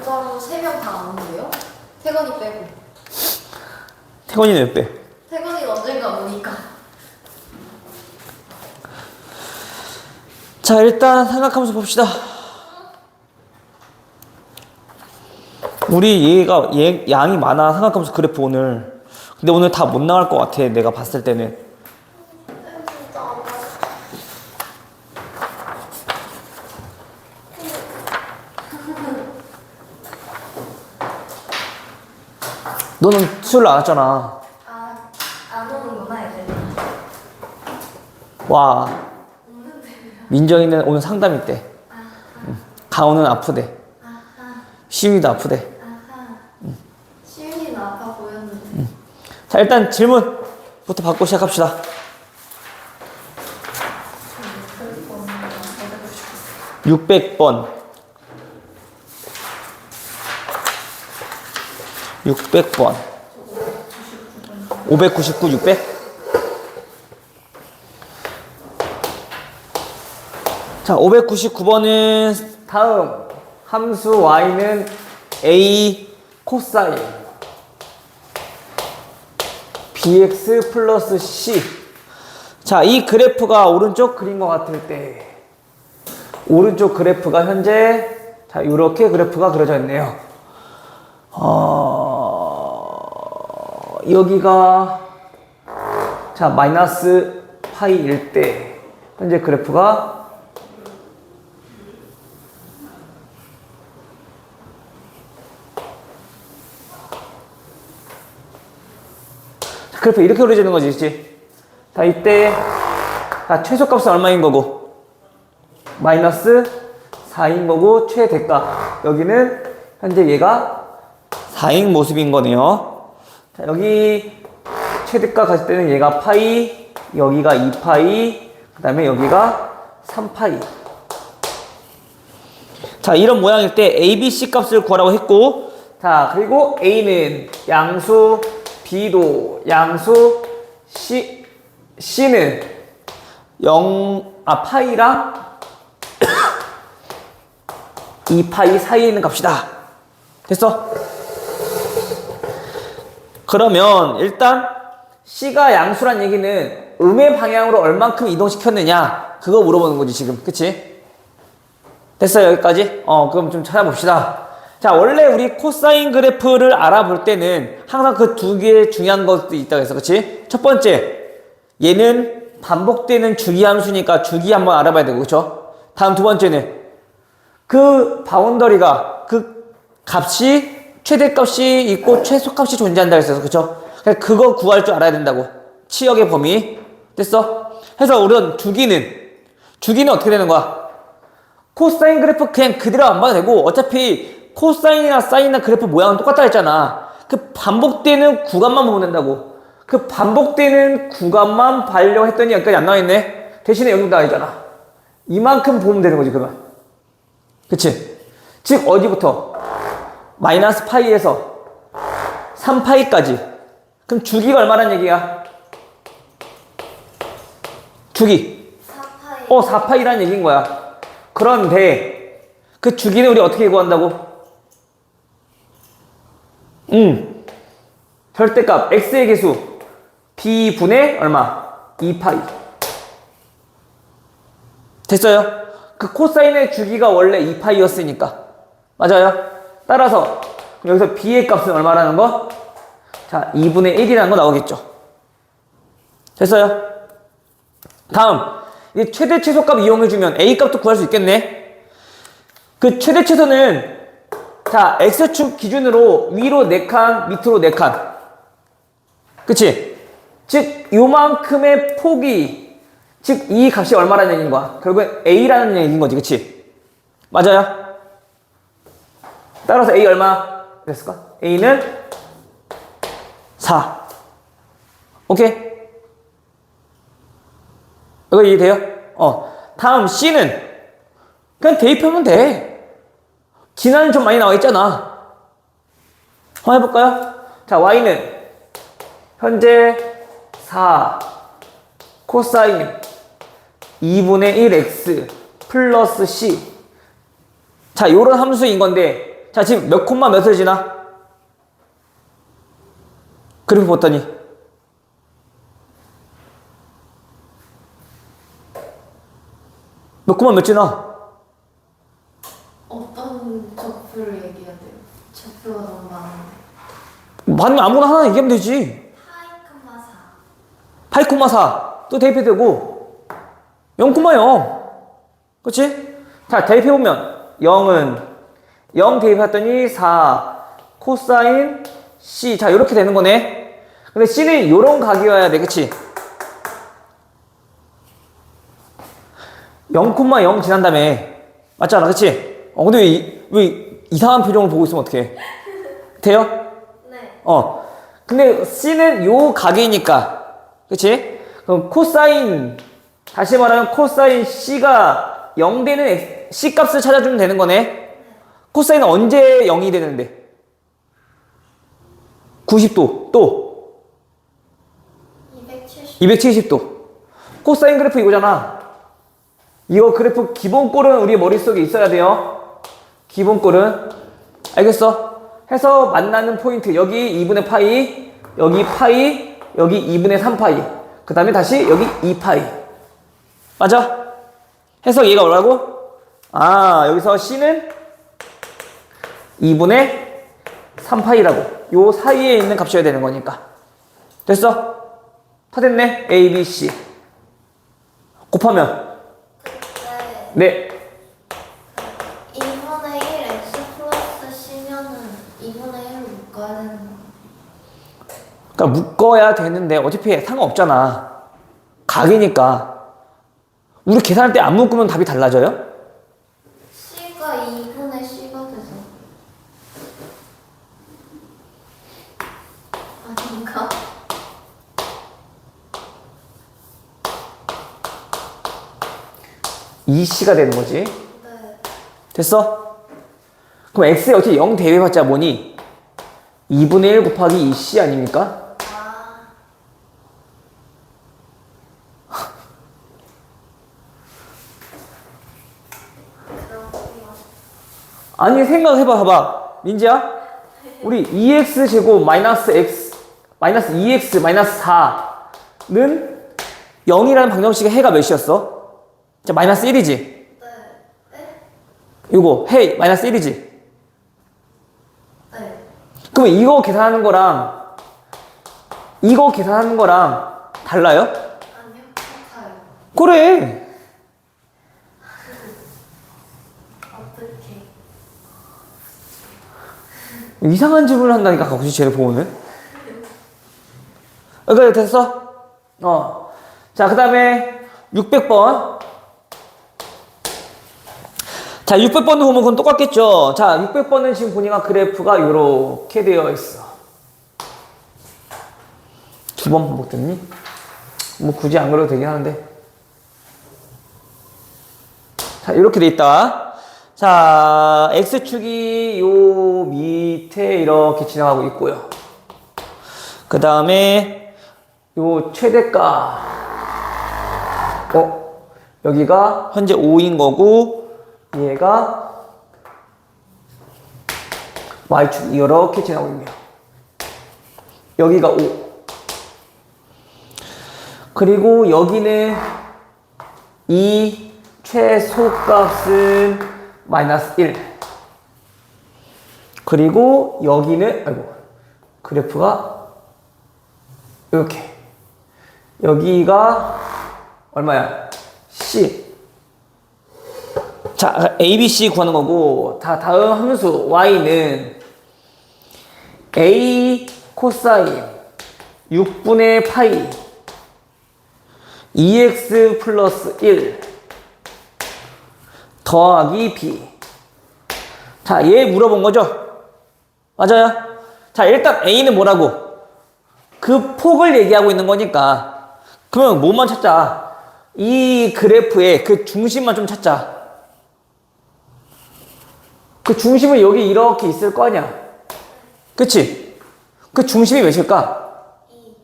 그럼 3명 다 안 온대요? 태건이 빼고. 태건이는 왜 빼? 태건이는 언젠가 오니까. 자, 일단 삼각함수 봅시다. 우리 양이 많아, 삼각함수 그래프 오늘. 근데 오늘 다 못 나갈 것 같아, 내가 봤을 때는. 진짜 안 맞아. 너는 수요일 안 왔잖아. 안 오는구나, 이제. 와, 오는데. 민정이는 오늘 상담 있대. 가오는 아프대. 시윤이도 아프대. 시윤이는 아파 보였는데. 자, 일단 질문부터 받고 시작합시다. 600번. 600번. 599, 600? 자, 599번은 다음 함수 y는 a 코사인 bx 플러스 c. 자, 이 그래프가 오른쪽 그린 것 같을 때 오른쪽 그래프가 현재 자, 이렇게 그래프가 그려져 있네요. 여기가 자, 마이너스 파이일 때 현재 그래프가 그래프 이렇게 그려지는 거지, 그치? 자, 이때 자, 최소값은 얼마인 거고 마이너스 4인 거고 최대가 여기는 현재 얘가 4인 모습인 거네요. 자, 여기 최대가 갔을 때는 얘가 파이, 여기가 2파이, 그 다음에 여기가 3파이. 자, 이런 모양일 때 A, B, C 값을 구하라고 했고, 자, 그리고 A는 양수, B도 양수, C는 파이랑 2파이 사이에 있는 값이다. 됐어? 그러면 일단 C가 양수란 얘기는 음의 방향으로 얼만큼 이동시켰느냐 그거 물어보는 거지 지금. 그치? 됐어요 여기까지? 그럼 좀 찾아봅시다. 자, 원래 우리 코사인 그래프를 알아볼 때는 항상 그 두 개의 중요한 것도 있다고 했어. 그치? 첫 번째, 얘는 반복되는 주기 함수니까 주기 한번 알아봐야 되고, 그쵸? 다음 두 번째는 그 바운더리가 그 값이 최대값이 있고 최소값이 존재한다 했어서, 그쵸? 그거 구할 줄 알아야 된다고. 치역의 범위. 됐어? 해서 우선 주기는 어떻게 되는 거야? 코사인 그래프 그냥 그대로 안 봐도 되고 어차피 코사인이나 사인이나 그래프 모양은 똑같다 했잖아. 그 반복되는 구간만 보면 된다고. 그 반복되는 구간만 봐려고 했더니 여기까지 안 나와있네. 대신에 여기 나와 있잖아. 이만큼 보면 되는 거지 그러면. 그치? 즉 어디부터? 마이너스 파이에서 3파이까지. 그럼 주기가 얼마란 얘기야? 주기 4파이. 4파이란 얘기인 거야. 그런데 그 주기는 우리 어떻게 구한다고? 절대값 x의 개수 b분의 얼마? 2파이. 됐어요? 그 코사인의 주기가 원래 2파이였으니까. 맞아요? 따라서 여기서 b의 값은 얼마라는 거? 자, 2분의 1이라는 거 나오겠죠. 됐어요? 다음, 이제 최대 최소값 이용해주면 a 값도 구할 수 있겠네. 그 최대 최소는 자, x축 기준으로 위로 4칸, 밑으로 4칸. 그치? 즉, 요만큼의 폭이, 즉, 이 값이 얼마라는 얘기인 거야? 결국엔 a라는 얘기인 거지, 그치? 맞아요? 따라서 a 얼마 됐을까? a는 4. 오케이? 이거 이해돼요? 다음 c는 그냥 대입하면 돼. 진화는 좀 많이 나와 있잖아. 한번 해볼까요? 자, y는 현재 4 코사인 2분의 1x 플러스 c. 자, 요런 함수인 건데 자, 지금 몇 콤마 몇을 지나? 그래프 봤더니. 몇 콤마 몇 지나? 어떤 적표를 얘기해야 돼요? 적표가 너무 많은데. 맞으면 아무거나 하나 얘기하면 되지. 파이, 8,4. 또 대입해도 되고. 0,0. 그치? 자, 대입해보면 0은 0 대입했더니 4 코사인 C. 자, 이렇게 되는 거네. 근데 C는 요런 각이어야 돼. 그치? 0,0 지난 다음에 맞잖아. 그치? 근데 왜 이상한 표정을 보고 있으면 어떡해? 돼요? 네. 근데 C는 요 각이니까. 그치? 그럼 코사인, 다시 말하면 코사인 C가 0 되는 C 값을 찾아주면 되는 거네. 코사인은 언제 0이 되는데? 90도. 또 270도. 코사인 그래프 이거잖아. 이거 그래프 기본꼴은 우리 머릿속에 있어야 돼요. 기본꼴은. 알겠어? 해서 만나는 포인트. 여기 2분의 파이, 여기 파이, 여기 2분의 3파이. 그 다음에 다시 여기 2파이. 맞아? 해서 얘가 뭐라고? 여기서 C는 2분의 3파이라고. 요 사이에 있는 값이어야 되는 거니까. 됐어? 다 됐네. A, B, C. 곱하면. 근데 네. 2분의 1 x 플러스 C면은 2분의 1을 묶어야 되는 거. 그러니까 묶어야 되는데 어차피 상관없잖아. 각이니까. 우리 계산할 때 안 묶으면 답이 달라져요? C가 2분의 C가 돼서. 아닌가? 이 C가 되는 거지. 네. 됐어? 그럼 X에 어차피 0 대입해봤자 뭐니? 2분의 1 곱하기 2C 아닙니까? 그렇구나. 아니 생각해봐. 봐봐. 민지야, 우리 2x 제곱 마이너스 x 마이너스 2x 마이너스 4는 0이라는 방정식의 해가 몇이었어? 자, 마이너스 1이지? 네. 이거 해 마이너스 1이지? 네. 그럼 이거 계산하는 거랑 달라요? 아니요. 같아요. 그래. 어떻게? 이상한 질문을 한다니까 가끔씩 쟤를 보면은. 그래 됐어? 자, 그 다음에 600번. 자, 600번도 보면 그건 똑같겠죠. 자, 600번은 지금 보니까 그래프가 이렇게 되어 있어. 두 번 반복됐니? 뭐 굳이 안 그래도 되긴 하는데. 자, 이렇게 돼 있다. 자, X축이 요 밑에 이렇게 지나가고 있고요. 그 다음에 요 최대가 여기가 현재 5인 거고 얘가 Y축이 이렇게 지나고 있네요. 여기가 5. 그리고 여기는 이 최소값은 마이너스 1. 그리고 여기는 그래프가 이렇게. 여기가 얼마야? C. 자, A, B, C 구하는 거고, 다음 함수 Y는 A 코사인 6분의 파이 2x 플러스 1 더하기 B. 자, 얘 물어본 거죠? 맞아요? 자, 일단 A는 뭐라고? 그 폭을 얘기하고 있는 거니까. 그러면 뭐만 찾자? 이 그래프의 그 중심만 좀 찾자. 그 중심은 여기 이렇게 있을 거 아니야? 그치? 그 중심이 몇일까? 2.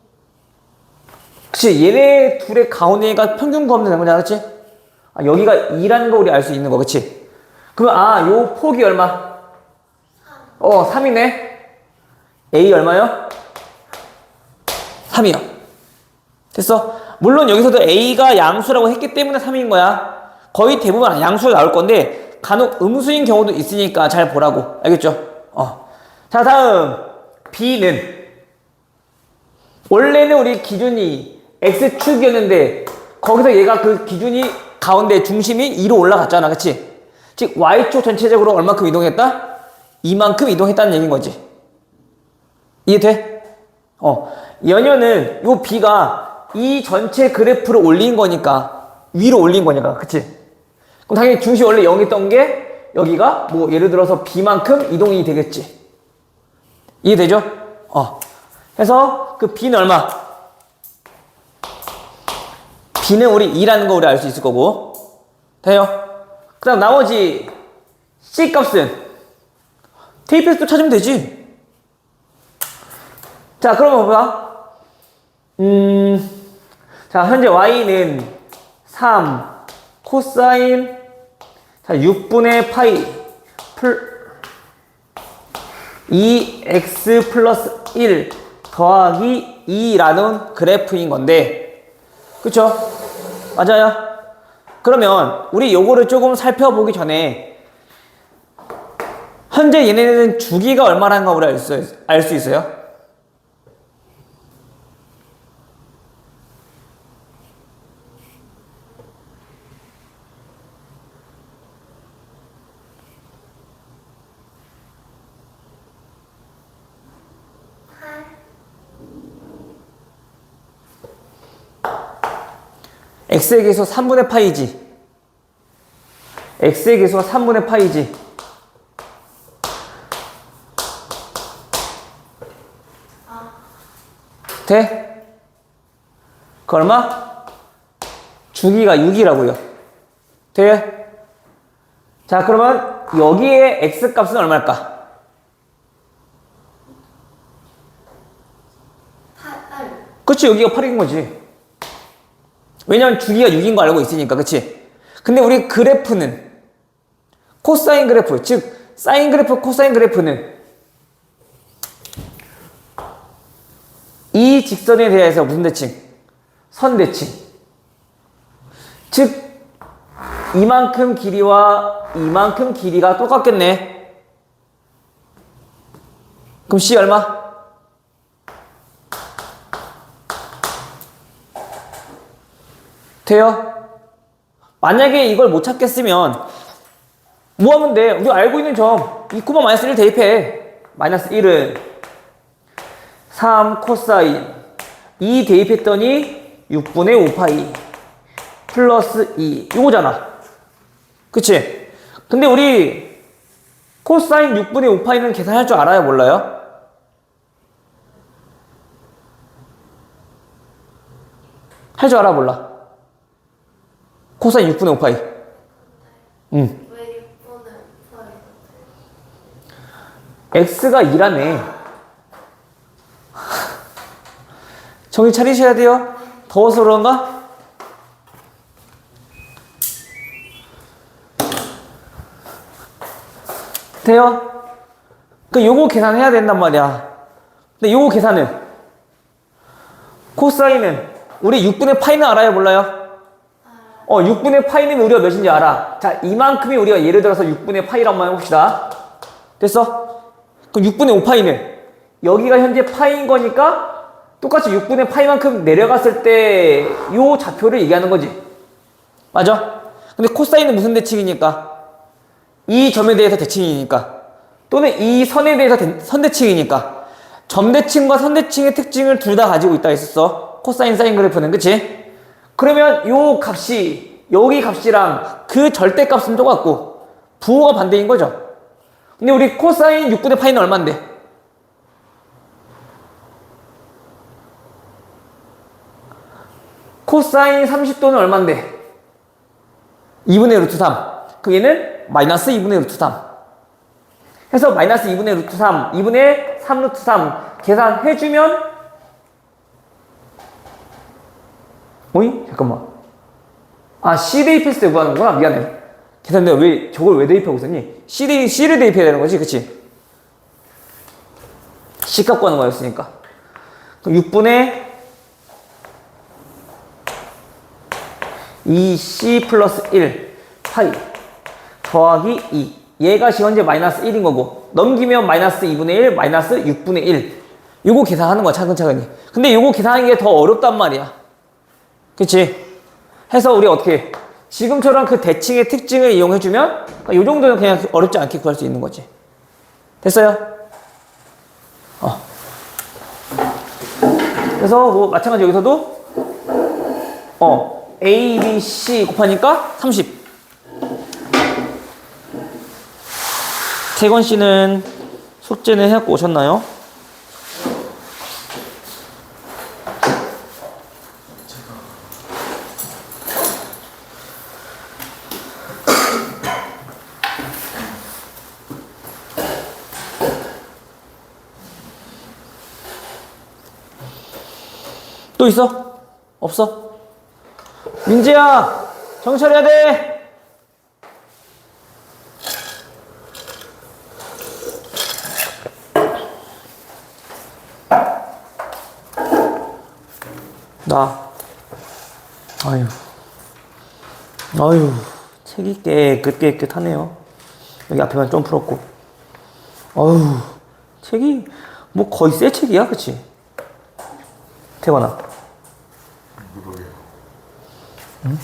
그치? 얘네 둘의 가운데가 평균 구하면 되는 거잖아. 그치? 여기가 2라는 거 우리 알 수 있는 거. 그치? 그러면 요 폭이 얼마? 3이네. A 얼마요? 3이요. 됐어? 물론 여기서도 A가 양수라고 했기 때문에 3인 거야. 거의 대부분 양수가 나올 건데 간혹 음수인 경우도 있으니까 잘 보라고. 알겠죠? 자, 다음 B는 원래는 우리 기준이 X축이었는데 거기서 얘가 그 기준이 가운데 중심이 2로 올라갔잖아. 그치? 즉 Y축 전체적으로 얼마큼 이동했다? 이만큼 이동했다는 얘기인 거지. 이해돼? 연연은 요 B가 이 전체 그래프를 올린 거니까 위로 올린 거니까. 그치? 그럼 당연히 중심 원래 0이 있던 게 여기가 뭐 예를 들어서 B만큼 이동이 되겠지. 이해되죠? 그래서 그 B는 얼마? B는 우리 2라는 거 우리 알 수 있을 거고. 돼요? 그 다음 나머지 C 값은 대입해서 또 찾으면 되지. 자, 그러면 봐. 자, 현재 Y는 3 코사인 자 6분의 파이 2x 플러스 1 더하기 2라는 그래프인 건데, 그쵸? 맞아요? 그러면 우리 요거를 조금 살펴보기 전에 현재 얘네는 주기가 얼마라는 거 우리 알 수 있어요? x의 계수가 3분의 파이지. x의 계수가 3분의 파이지. 돼? 그 얼마? 주기가 6이라고요. 돼? 자, 그러면 여기에 x 값은 얼마일까? 8. 그치, 여기가 8인 거지. 왜냐면 주기가 6인 거 알고 있으니까. 그치? 근데 우리 그래프는 코사인 그래프, 즉 사인 그래프, 코사인 그래프는 이 직선에 대해서 무슨 대칭? 선대칭. 즉 이만큼 길이와 이만큼 길이가 똑같겠네. 그럼 C 얼마? 돼요? 만약에 이걸 못 찾겠으면 뭐 하면 돼? 우리 알고 있는 점 2, 마이너스 1 대입해. 마이너스 1은 3 코사인 2 대입했더니 6분의 5파이 플러스 2 이거잖아. 그치? 근데 우리 코사인 6분의 5파이는 계산할 줄 알아요? 몰라요? 할 줄 알아? 몰라? 코사인 6분의 5파이. 왜 6분의 8? x가 2라네. 정신 차리셔야 돼요. 더워서 그런가? 돼요? 그 요거 계산해야 된단 말이야. 근데 요거 계산은 코사인은 우리 6분의 파이는 알아요? 몰라요? 6분의 파이는 우리가 몇인지 알아. 자, 이만큼이 우리가 예를 들어서 6분의 파이라고 한번 해봅시다. 됐어? 그럼 6분의 5파이는 여기가 현재 파이인 거니까 똑같이 6분의 파이만큼 내려갔을 때 요 좌표를 얘기하는 거지. 맞아? 근데 코사인은 무슨 대칭이니까? 이 점에 대해서 대칭이니까. 또는 이 선에 대해서 선대칭이니까. 점대칭과 선대칭의 특징을 둘 다 가지고 있다 했었어. 코사인, 사인 그래프는. 그치? 그러면 요 값이 여기 값이랑 그 절대값은 똑같고 부호가 반대인 거죠. 근데 우리 코사인 6분의 파이는 얼마인데? 코사인 30도는 얼마인데? 2분의 루트 3. 그 얘는 마이너스 2분의 루트 3. 해서 마이너스 2분의 루트 3, 2분의 3 루트 3 계산해주면 어이? 잠깐만. C 대입했을 때 구하는구나. 미안해. 계산돼. 저걸 왜 대입하고 있었니? C를 대입해야 되는 거지. 그치? C값 구하는 거였으니까. 그럼 6분의 2C 플러스 1 파이 더하기 2. 얘가 지금 현재 마이너스 1인 거고 넘기면 마이너스 2분의 1 마이너스 6분의 1. 요거 계산하는 거야 차근차근히. 근데 요거 계산하는 게 더 어렵단 말이야. 그치? 해서 우리 어떻게 해? 지금처럼 그 대칭의 특징을 이용해주면 요 정도는 그냥 어렵지 않게 구할 수 있는 거지. 됐어요? 그래서 뭐 마찬가지 여기서도 A, B, C 곱하니까 30. 태권 씨는 숙제는 해갖고 오셨나요? 또 있어? 없어? 민지야, 정신 차려야 돼. 아유, 책이 깨끗하네요. 여기 앞에만 좀 풀었고. 아유, 책이 뭐 거의 새 책이야, 그치? 태관아. 응?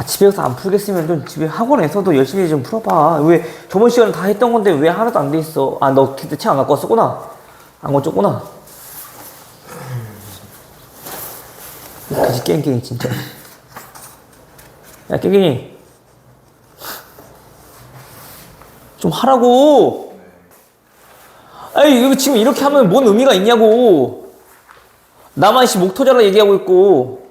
집에서 안 풀겠으면 좀 집에 학원에서도 열심히 좀 풀어봐. 왜 저번 시간에 다 했던 건데 왜 하나도 안 돼 있어? 너 그때 책 안 갖고 왔었구나. 안 고쳤구나. 그지 깽깽이 진짜. 야 깽깽이 좀 하라고. 아이 이거 지금 이렇게 하면 뭔 의미가 있냐고. 나만 목 터져라 얘기하고 있고.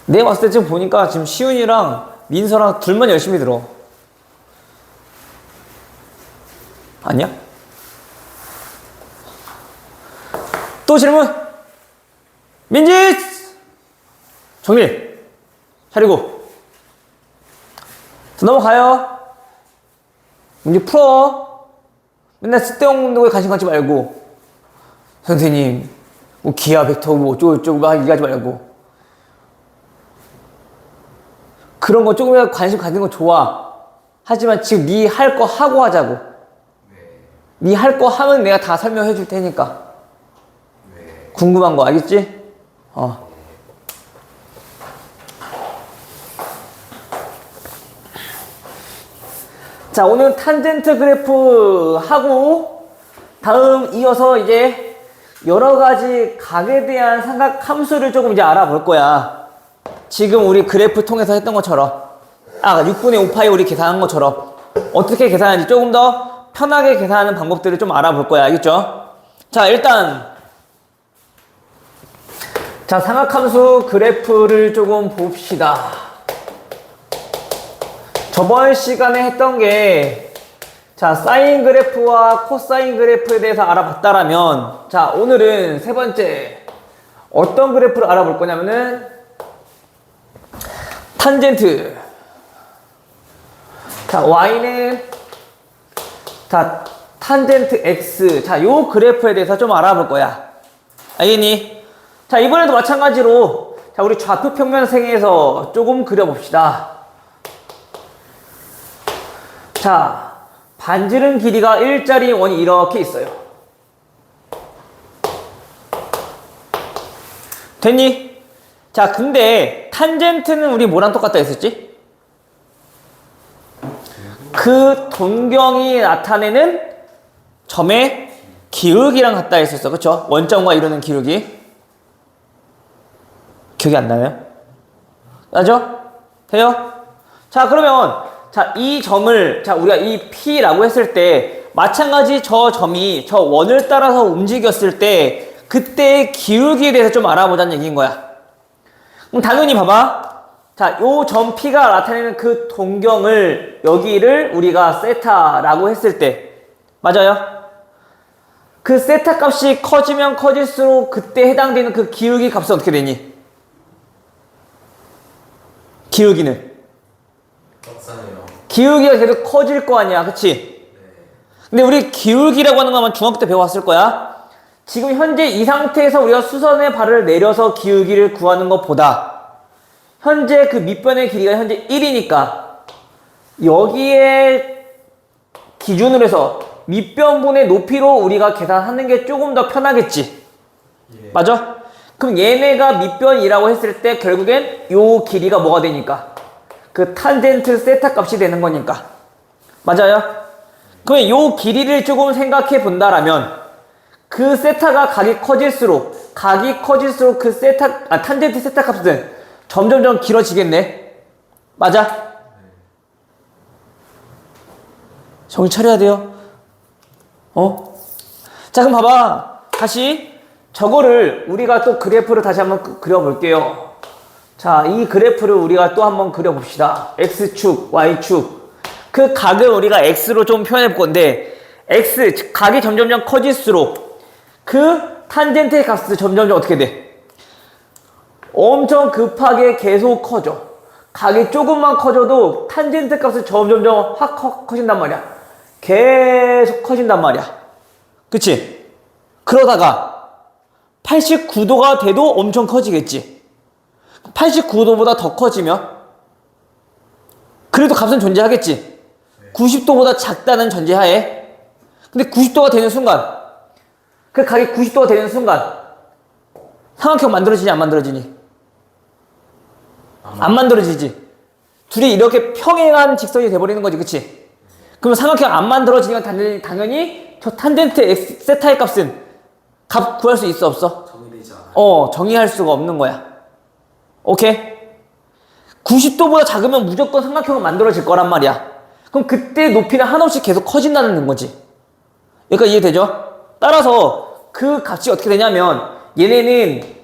내가 봤을 때 지금 보니까 지금 시윤이랑 민서랑 둘만 열심히 들어. 아니야? 또 질문? 민지! 정리! 차리고. 넘어가요. 문제 풀어. 맨날 쓸데없는 거에 관심 갖지 말고. 선생님, 뭐 기하 벡터 뭐 어쩌고저쩌고 막 얘기하지 말고. 그런 거 조금이라도 관심 갖는 거 좋아. 하지만 지금 네 할 거 하고 하자고. 네 할 거 하면 내가 다 설명해 줄 테니까. 궁금한 거 알겠지? 자, 오늘 탄젠트 그래프 하고 다음 이어서 이제 여러 가지 각에 대한 삼각 함수를 조금 이제 알아볼 거야. 지금 우리 그래프 통해서 했던 것처럼 6분의 5파이 우리 계산한 것처럼 어떻게 계산하는지 조금 더 편하게 계산하는 방법들을 좀 알아볼 거야. 알겠죠? 자, 일단 삼각함수 그래프를 조금 봅시다. 저번 시간에 했던 게 사인 그래프와 코사인 그래프에 대해서 알아봤다라면 오늘은 세 번째 어떤 그래프를 알아볼 거냐면은 탄젠트. y는 탄젠트 x. 요 그래프에 대해서 좀 알아볼 거야. 알겠니? 이번에도 마찬가지로 우리 좌표 평면생에서 조금 그려봅시다. 반지름 길이가 1짜리 원이 이렇게 있어요. 됐니? 근데 탄젠트는 우리 뭐랑 똑같다 했었지? 그 동경이 나타내는 점의 기울기랑 같다 했었어. 그쵸? 원점과 이루는 기울기. 기억이 안 나요? 나죠? 돼요? 그러면 이 점을 우리가 이 P라고 했을 때 마찬가지 저 점이 저 원을 따라서 움직였을 때 그때의 기울기에 대해서 좀 알아보자는 얘기인 거야. 그럼 당연히 봐봐. 요 점 P가 나타내는 그 동경을 여기를 우리가 세타라고 했을 때 맞아요? 그 세타 값이 커지면 커질수록 그때 해당되는 그 기울기 값은 어떻게 되니? 기울기는? 기울기가 계속 커질 거 아니야, 그치? 근데 우리 기울기라고 하는 거 아마 중학교 때 배워왔을 거야. 지금 현재 이 상태에서 우리가 수선의 발을 내려서 기울기를 구하는 것보다 현재 그 밑변의 길이가 현재 1이니까 여기에 기준으로 해서 밑변분의 높이로 우리가 계산하는 게 조금 더 편하겠지. 예. 맞아? 그럼 얘네가 밑변이라고 했을 때 결국엔 요 길이가 뭐가 되니까? 그 탄젠트 세타 값이 되는 거니까. 맞아요? 그럼 요 길이를 조금 생각해 본다라면 그 세타가 각이 커질수록 그 탄젠트 세타 값은 점점점 길어지겠네. 맞아? 정신 차려야 돼요. 자, 그럼 봐봐. 다시 저거를 우리가 또 그래프를 다시 한번 그려볼게요. 자, 이 그래프를 우리가 또 한번 그려봅시다. X축, Y축. 그 각을 우리가 X로 좀 표현해 볼 건데, X, 각이 점점점 커질수록 그 탄젠트의 값은 점점점 어떻게 돼? 엄청 급하게 계속 커져. 각이 조금만 커져도 탄젠트 값은 점점점 확 커진단 말이야. 계속 커진단 말이야. 그치? 그러다가 89도가 돼도 엄청 커지겠지. 89도보다 더 커지면 그래도 값은 존재하겠지. 90도보다 작다는 전제하에. 근데 90도가 되는 순간, 그 각이 90도가 되는 순간 삼각형 만들어지니 안 만들어지니? 안 만들어지지. 둘이 이렇게 평행한 직선이 돼버리는 거지. 그치? 그럼 삼각형 안 만들어지니까 당연히 저 탄젠트 X, 세타의 값은 값 구할 수 있어 없어? 정의되지 않아요. 정의할 수가 없는 거야. 오케이? 90도보다 작으면 무조건 삼각형은 만들어질 거란 말이야. 그럼 그때 높이는 한없이 계속 커진다는 거지. 여기까지 이해되죠? 따라서 그 값이 어떻게 되냐면 얘네는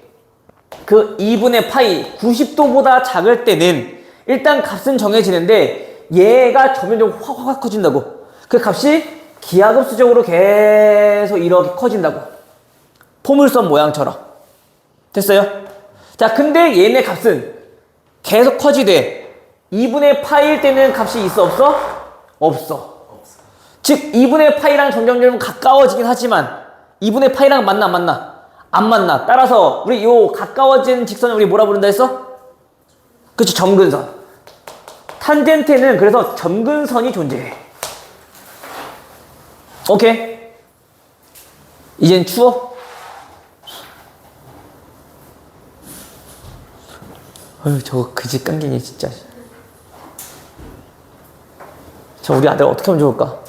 그 2분의 파이 90도보다 작을 때는 일단 값은 정해지는데 얘가 점점 확 커진다고. 그 값이 기하급수적으로 계속 이렇게 커진다고. 포물선 모양처럼. 됐어요? 자, 근데 얘네 값은 계속 커지되 2분의 파이일 때는 값이 있어 없어? 없어. 즉 2분의 파이랑 점점 가까워지긴 하지만 2분의 파이랑 만나 안 만나? 안 만나. 따라서 우리 요 가까워진 직선을 우리 뭐라 부른다 했어? 그치, 점근선. 탄젠트는 그래서 점근선이 존재해. 오케이? 이젠 추워? 어휴, 저거 그지 깡갱이 진짜. 저 우리 아들 어떻게 하면 좋을까?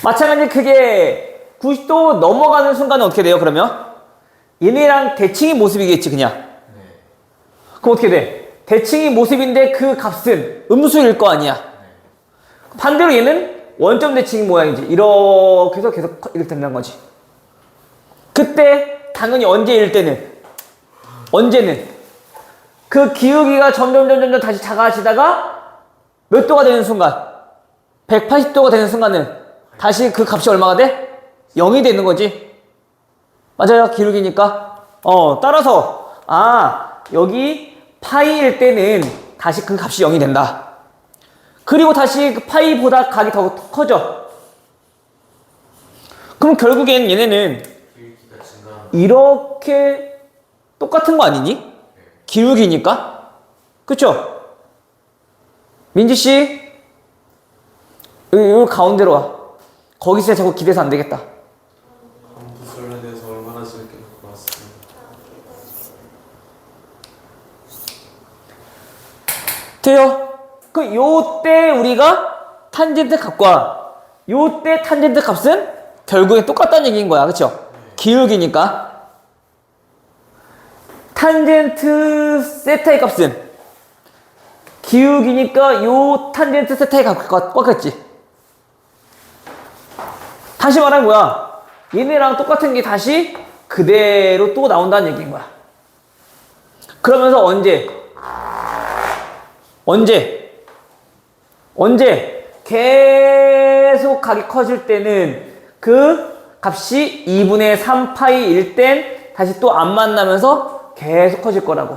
마찬가지 그게 90도 넘어가는 순간은 어떻게 돼요, 그러면? 얘네랑 대칭인 모습이겠지, 그냥. 네. 그럼 어떻게 돼? 대칭인 모습인데 그 값은 음수일 거 아니야. 반대로 얘는 원점 대칭인 모양이지. 이렇게 해서 계속 이렇게 된다는 거지. 그때 당연히 언제일 때는? 언제는? 그 기울기가 점점 다시 작아지다가 몇 도가 되는 순간? 180도가 되는 순간은 다시 그 값이 얼마가 돼? 0이 되는 거지. 맞아요. 기울기니까. 따라서 여기 파이일 때는 다시 그 값이 0이 된다. 그리고 다시 그 파이보다 각이 더 커져. 그럼 결국엔 얘네는 기울기가 증가하는 이렇게 똑같은 거 아니니? 기울기니까. 그쵸? 민지씨, 여기 가운데로 와. 거기 있어야 자꾸 기대서 안 되겠다. 함수설에 대해서 얼마나 재밌게 듣고 왔습니다. 돼요? 그 요때 우리가 탄젠트 값과 요때 탄젠트 값은 결국에 똑같다는 얘기인 거야. 그쵸? 기울기니까. 탄젠트 세타의 값은 기울기니까 요 탄젠트 세타의 값과 똑같겠지. 다시 말하면 뭐야? 얘네랑 똑같은 게 다시 그대로 또 나온다는 얘기인 거야. 그러면서 언제 계속 각이 커질 때는 그 값이 2분의 3파이일 땐 다시 또 안 만나면서 계속 커질 거라고.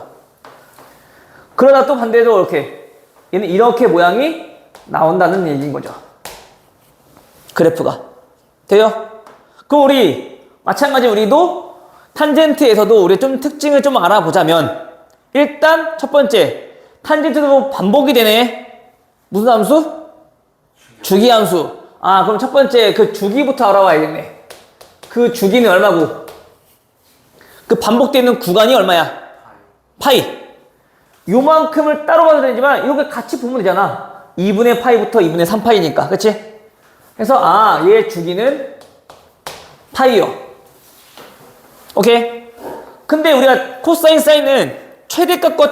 그러다 또 반대로 이렇게 얘는 이렇게 모양이 나온다는 얘기인 거죠. 그래프가. 돼요? 그럼 우리 마찬가지 우리도 탄젠트에서도 우리 좀 특징을 좀 알아보자면 일단 첫 번째 탄젠트도 반복이 되네. 무슨 함수? 주기함수. 아 그럼 첫 번째 그 주기부터 알아봐야겠네. 그 주기는 얼마고? 그 반복되는 구간이 얼마야? 파이. 요만큼을 따로 가도 되지만 이렇게 같이 보면 되잖아. 2분의 파이부터 2분의 3파이니까. 그치? 그래서 아 얘 주기는 파이요. 오케이? 근데 우리가 코사인 사인은 최대값과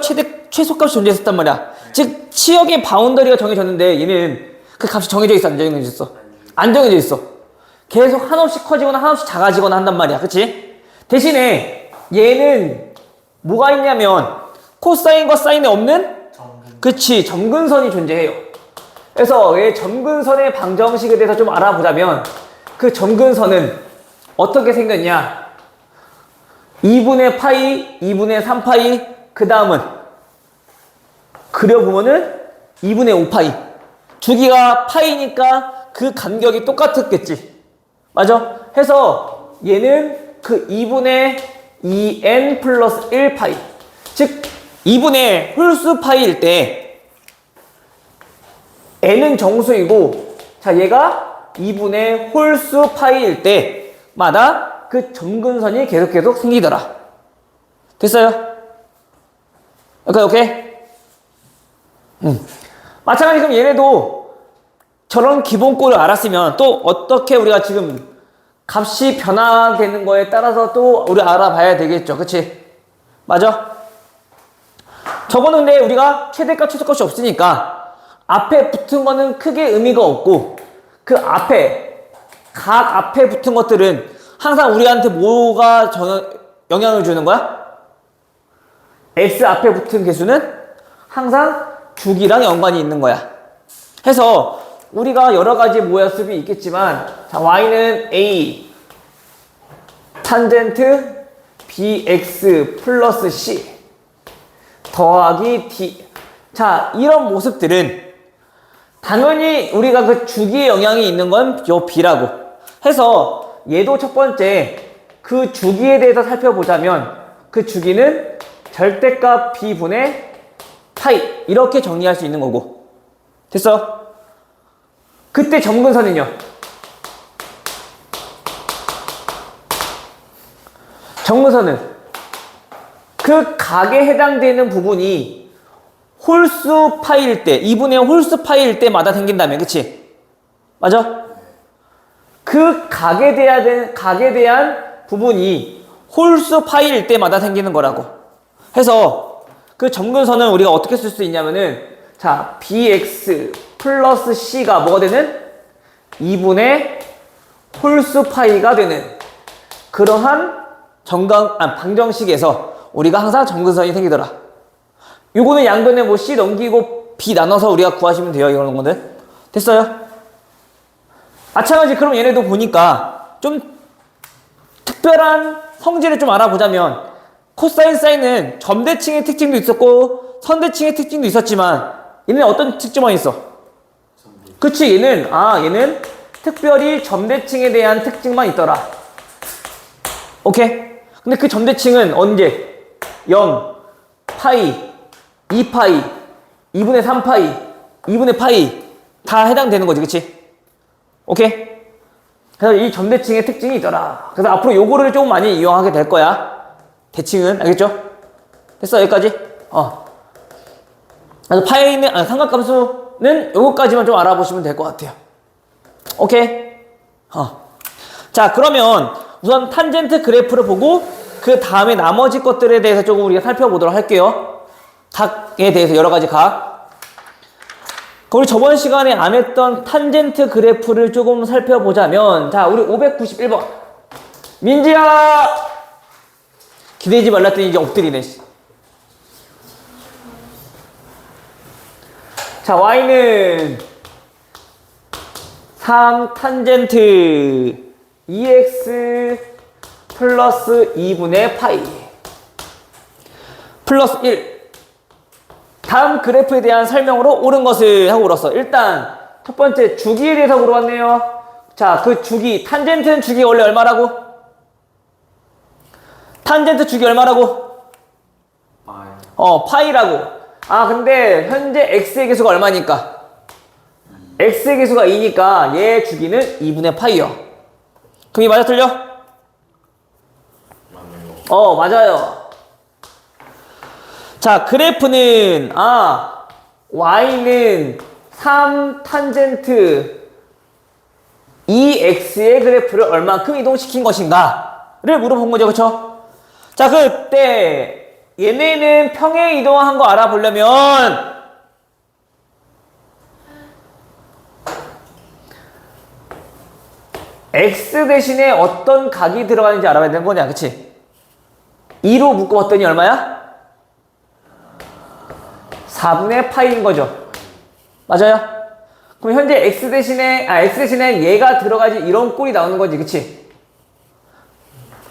최소값이 존재했었단 말이야. 즉 치역의 바운더리가 정해졌는데 얘는 그 값이 정해져 있어 안 정해져 있어? 안 정해져 있어. 계속 한없이 커지거나 한없이 작아지거나 한단 말이야. 그치? 대신에 얘는 뭐가 있냐면 코사인과 사인에 없는 그치 점근선이 존재해요. 그래서 얘 점근선의 방정식에 대해서 좀 알아보자면 그 점근선은 어떻게 생겼냐. 2분의 파이, 2분의 3파이, 그 다음은 그려보면은 2분의 5파이. 주기가 파이니까 그 간격이 똑같았겠지. 맞아? 해서 얘는 그 2분의 2n 플러스 1파이. 즉 2분의 홀수 파이일 때 n은 정수이고 자 얘가 2분의 홀수 파이일 때마다 그 점근선이 계속 생기더라. 됐어요? 오케이? 마찬가지 그럼 얘네도 저런 기본꼴을 알았으면 또 어떻게 우리가 지금 값이 변화되는 거에 따라서 또 우리 알아봐야 되겠죠. 그치? 맞아? 저거는 근데 우리가 최대값 최소값이 없으니까 앞에 붙은 거는 크게 의미가 없고 그 앞에 각 앞에 붙은 것들은 항상 우리한테 뭐가 영향을 주는 거야? x 앞에 붙은 개수는 항상 주기랑 연관이 있는 거야. 해서 우리가 여러 가지 모습이 있겠지만 자 y는 a 탄젠트 bx 플러스 c 더하기 d. 자 이런 모습들은 당연히 우리가 그 주기에 영향이 있는 건 요 b라고 해서 얘도 첫 번째 그 주기에 대해서 살펴보자면 그 주기는 절대값 b분의 파이 이렇게 정리할 수 있는 거고. 됐어? 그때 점근선은요? 점근선은 그 각에 해당되는 부분이 홀수 파이일 때 2분의 홀수 파이일 때마다 생긴다며. 그치? 맞아? 그 각에 대한 부분이 홀수 파이일 때마다 생기는 거라고. 해서 그 점근선은 우리가 어떻게 쓸 수 있냐면은 자 bx 플러스 c가 뭐가 되는? 2분의 홀수 파이가 되는 그러한 방정식에서 우리가 항상 점근선이 생기더라. 요거는 양변에 뭐 c 넘기고 b 나눠서 우리가 구하시면 돼요. 이런 거는. 됐어요? 마찬가지 그럼 얘네도 보니까 좀 특별한 성질을 좀 알아보자면 코사인 사인은 점대칭의 특징도 있었고 선대칭의 특징도 있었지만 얘는 어떤 특징만 있어? 그치 얘는 특별히 점대칭에 대한 특징만 있더라. 오케이? 근데 그 점대칭은 언제? 0, 파이, 2파이, 2분의 3파이, 2분의 파이 다 해당되는 거지. 그치? 오케이? 그래서 이 점대칭의 특징이 있더라. 그래서 앞으로 요거를 좀 많이 이용하게 될 거야. 대칭은. 알겠죠? 됐어? 여기까지? 그래서 파이는, 삼각함수는 요거까지만 좀 알아보시면 될 것 같아요. 오케이? 자, 그러면 우선 탄젠트 그래프를 보고 그 다음에 나머지 것들에 대해서 조금 우리가 살펴보도록 할게요. 각에 대해서 여러 가지 각. 우리 저번 시간에 안 했던 탄젠트 그래프를 조금 살펴보자면 자, 우리 591번. 민지야! 기대지 말랐더니 이제 엎드리네. 자, y는 3 탄젠트 2x 플러스 2분의 파이 플러스 1 다음 그래프에 대한 설명으로 옳은 것을 하고 물었어. 일단 첫 번째 주기에 대해서 물어봤네요. 자, 그 주기, 탄젠트는 주기 원래 얼마라고? 탄젠트 주기 얼마라고? 파이라고. 아, 근데 현재 x의 계수가 얼마니까? x의 계수가 2니까 얘 주기는 2분의 파이요. 그럼 이 맞아 틀려? 맞네요. 맞아요. 자, 그래프는 y는 3 탄젠트 2x의 그래프를 얼만큼 이동시킨 것인가를 물어본 거죠. 그쵸? 자, 그때 얘네는 평행 이동한 거 알아보려면 x 대신에 어떤 각이 들어가는지 알아봐야 되는 거냐. 그치? 2로 묶어봤더니 얼마야? 4분의 파이인 거죠. 맞아요? 그럼 현재 x 대신에 얘가 들어가지 이런 꼴이 나오는 거지. 그치?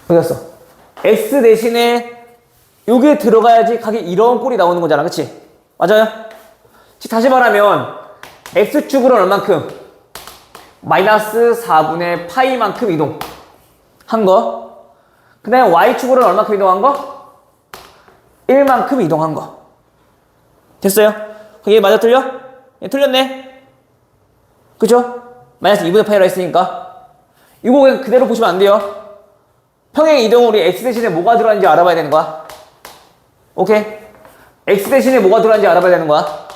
어디 갔어? x 대신에 요게 들어가야지 각이 이런 꼴이 나오는 거잖아. 그치? 맞아요? 즉 다시 말하면 x축으로는 얼만큼? 마이너스 4분의 파이만큼 이동한 거. 그 다음에 y축으로는 얼만큼 이동한 거? 1만큼 이동한 거. 됐어요? 그게 맞아 틀려? 예, 틀렸네. 그죠? 마이너스 2분의 파이라 했으니까 이거 그냥 그대로 보시면 안 돼요. 평행 이동으로 우리 x 대신에 뭐가 들어가는지 알아봐야 되는 거야. 오케이? x 대신에 뭐가 들어가는지 알아봐야 되는 거야.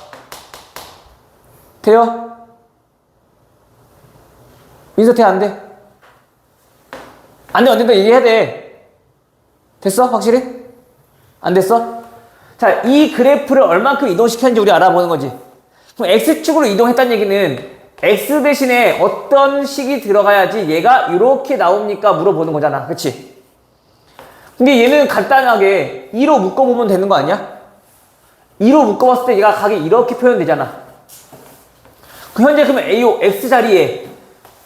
돼요? 민서 돼? 안 돼? 안 돼, 안 된다 얘기해야 돼. 됐어? 확실히? 안 됐어? 자, 이 그래프를 얼만큼 이동시켰는지 우리 알아보는 거지. 그럼 x축으로 이동했다는 얘기는 x 대신에 어떤 식이 들어가야지 얘가 이렇게 나옵니까? 물어보는 거잖아. 그치? 근데 얘는 간단하게 2로 묶어보면 되는 거 아니야? 2로 묶어봤을 때 얘가 각이 이렇게 표현되잖아. 현재 그러면 AO x 자리에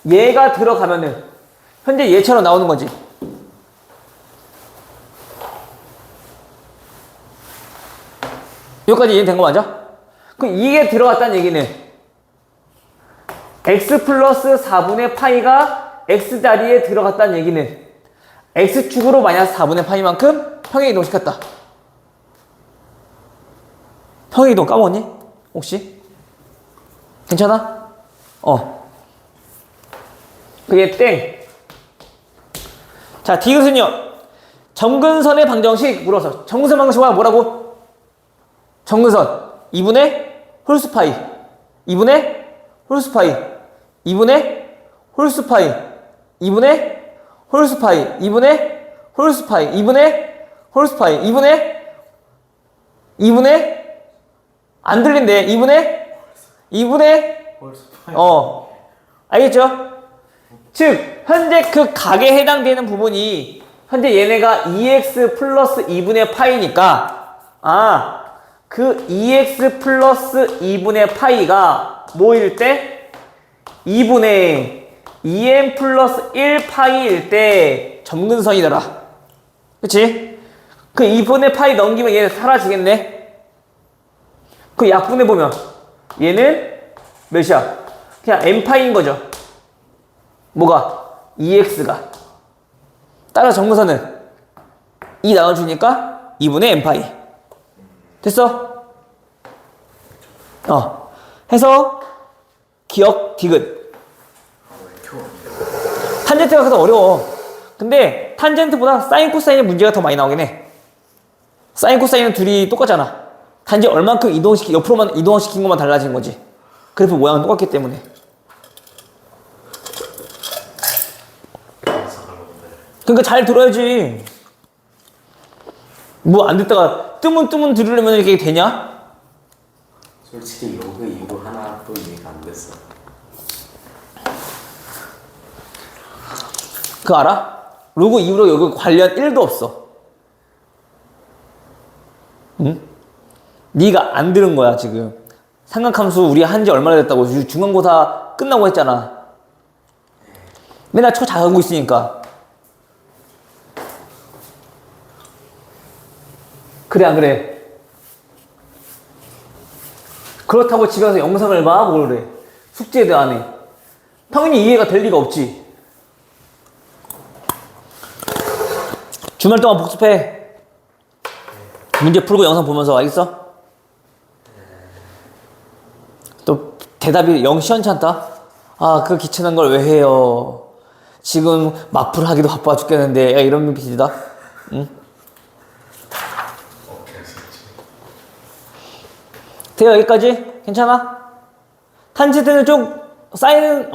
얘가 들어가면은 현재 얘처럼 나오는 거지. 여기까지 이해된 거 맞아? 그럼 이게 들어갔다는 얘기는 x 플러스 4분의 파이가 x 자리에 들어갔다는 얘기는 x축으로 마이너스 4분의 파이만큼 평행 이동시켰다. 평행 이동 까먹었니? 혹시? 괜찮아? 그게 땡. 자, 디귿은요. 정근선의 방정식 물어서 정근선 방정식은 뭐라고? 정근선 2분의 홀수파이 2분의 홀수파이 2분의 홀수파이 2분의 홀수파이 2분의 홀수파이 2분의 홀수파이 2분의 안 들린대. 2분의 알겠죠? 즉 현재 그 각에 해당되는 부분이 현재 얘네가 2x 플러스 2분의 파이니까 그 2x 플러스 2분의 파이가 뭐일 때? 2분의 2n 플러스 1 파이일 때 점근선이더라. 그치? 그 2분의 파이 넘기면 얘는 사라지겠네? 그 약분해보면 얘는 몇이야? 그냥 n파이인 거죠. 뭐가? 2x가. 따라서 정근선은 2 나눠주니까 2분의 n파이. 됐어? 해서 기억 디귿. 탄젠트가 그래서 어려워. 근데 탄젠트보다 사인 코사인의 문제가 더 많이 나오긴 해. 사인 코사인은 둘이 똑같잖아. 단지 얼만큼 옆으로만 이동시킨 것만 달라진 거지. 그래프 모양은 똑같기 때문에. 그러니까 잘 들어야지. 뭐 안 듣다가 뜨문뜨문 들으려면 이렇게 되냐? 솔직히 로그 이후로 하나도 이해가 안 됐어. 그거 알아? 로그 이후로 여기 관련 1도 없어. 응? 네가 안 들은 거야 지금. 삼각함수 우리 한지 얼마나 됐다고. 중간고사 끝나고 했잖아. 맨날 쳐 잘하고 있으니까. 그래 안 그래? 그렇다고 집에 가서 영상을 봐? 뭘 그래. 숙제도 안 해. 당연히 이해가 될 리가 없지. 주말 동안 복습해. 문제 풀고 영상 보면서, 알겠어? 또 대답이 영 시원찮다. 아, 그 귀찮은 걸 왜 해요? 지금 막풀 하기도 바빠 죽겠는데. 야, 이런 눈빛이다. 응? 돼요, 여기까지? 괜찮아? 탄젠트는 좀 쌓이는,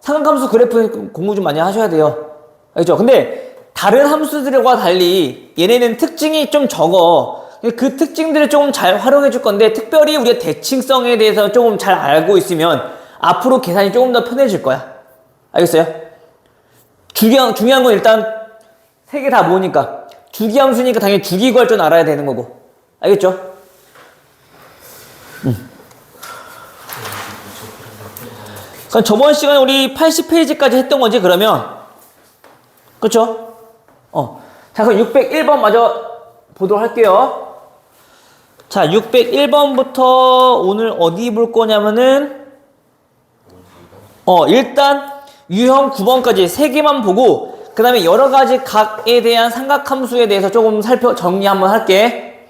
삼각함수 그래프 공부 좀 많이 하셔야 돼요. 알겠죠? 근데 다른 함수들과 달리 얘네는 특징이 좀 적어. 그 특징들을 조금 잘 활용해 줄 건데, 특별히 우리가 대칭성에 대해서 조금 잘 알고 있으면 앞으로 계산이 조금 더 편해질 거야. 알겠어요? 중요한 건 일단 세 개 다 모으니까 주기함수니까 당연히 주기구할 줄 알아야 되는 거고. 알겠죠? 그럼 저번 시간에 우리 80페이지까지 했던 거지, 그러면? 그쵸? 자, 그럼 601번 마저 보도록 할게요. 자, 601번부터 오늘 어디 볼 거냐면은, 일단 유형 9번까지 3개만 보고, 그 다음에 여러 가지 각에 대한 삼각함수에 대해서 조금 정리 한번 할게.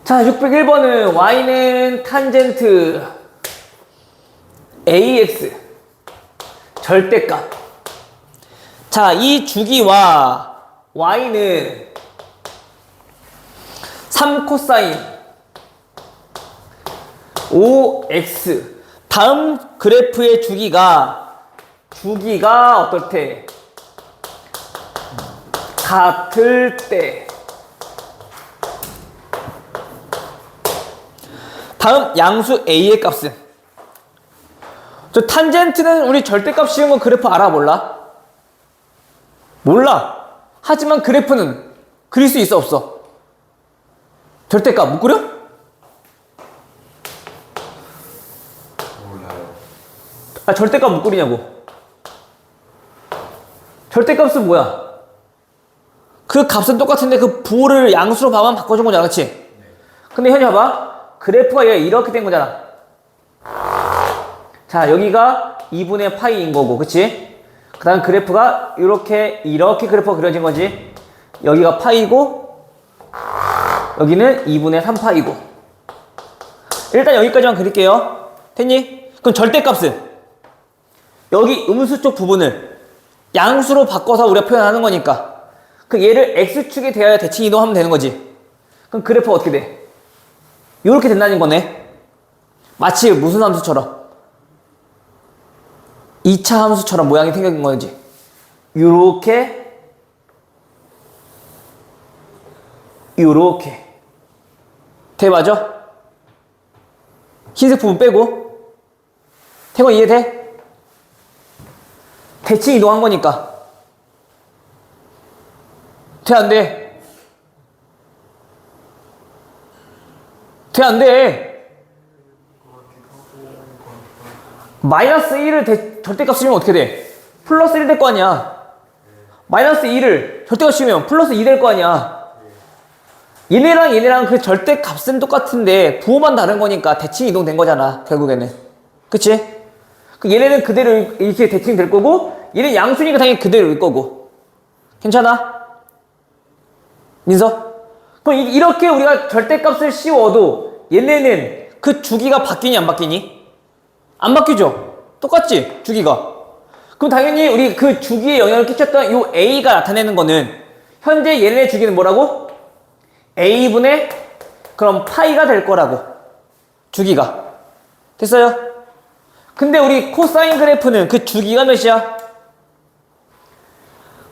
자, 601번은 y는 탄젠트 ax 절대값. 자, 이 주기와 y는 3코사인 5x. 다음 그래프의 주기가 어떨 때? 같을 때. 다음 양수 a의 값은? 저 탄젠트는 우리 절대값 씌운 거 그래프 알아, 몰라? 몰라. 하지만 그래프는 그릴 수 있어, 없어? 절대값 못 그려? 몰라요. 아, 절대값 못 그리냐고. 절대값은 뭐야? 그 값은 똑같은데 그 부호를 양수로 바꿔준 거잖아, 그치? 근데 현이 봐봐. 그래프가 이렇게 된 거잖아. 자, 여기가 2분의 파이인 거고, 그치? 그 다음 그래프가 이렇게 그래프가 그려진 거지. 여기가 파이고, 여기는 2분의 3파이고. 일단 여기까지만 그릴게요. 됐니? 그럼 절대값은 여기 음수 쪽 부분을 양수로 바꿔서 우리가 표현하는 거니까, 그 얘를 x축에 대하여 대칭 이동하면 되는 거지. 그럼 그래프가 어떻게 돼? 요렇게 된다는 거네. 마치 무슨 함수처럼? 2차 함수처럼 모양이 생긴 거지. 요렇게 돼, 맞아? 흰색 부분 빼고. 태권 이해돼? 대칭 이동한 거니까. 돼, 안 돼? 돼, 안 돼? 마이너스 1을 절대값 쓰면 어떻게 돼? 플러스 1 될 거 아니야. 마이너스 2를 절대값 쓰면 플러스 2 될 거 아니야. 얘네랑 그 절대값은 똑같은데 부호만 다른 거니까 대칭 이동된 거잖아, 결국에는. 그치? 그 얘네는 그대로 이렇게 대칭 될 거고, 얘는 양수니까 당연히 그대로일 거고. 괜찮아? 민서? 그럼 이렇게 우리가 절대값을 씌워도 얘네는 그 주기가 바뀌니 안 바뀌니? 안 바뀌죠? 똑같지? 주기가. 그럼 당연히 우리 그 주기에 영향을 끼쳤던 이 A가 나타내는 거는 현재 얘네 주기는 뭐라고? A분의 그럼 파이가 될 거라고. 주기가. 됐어요? 근데 우리 코사인 그래프는 그 주기가 몇이야?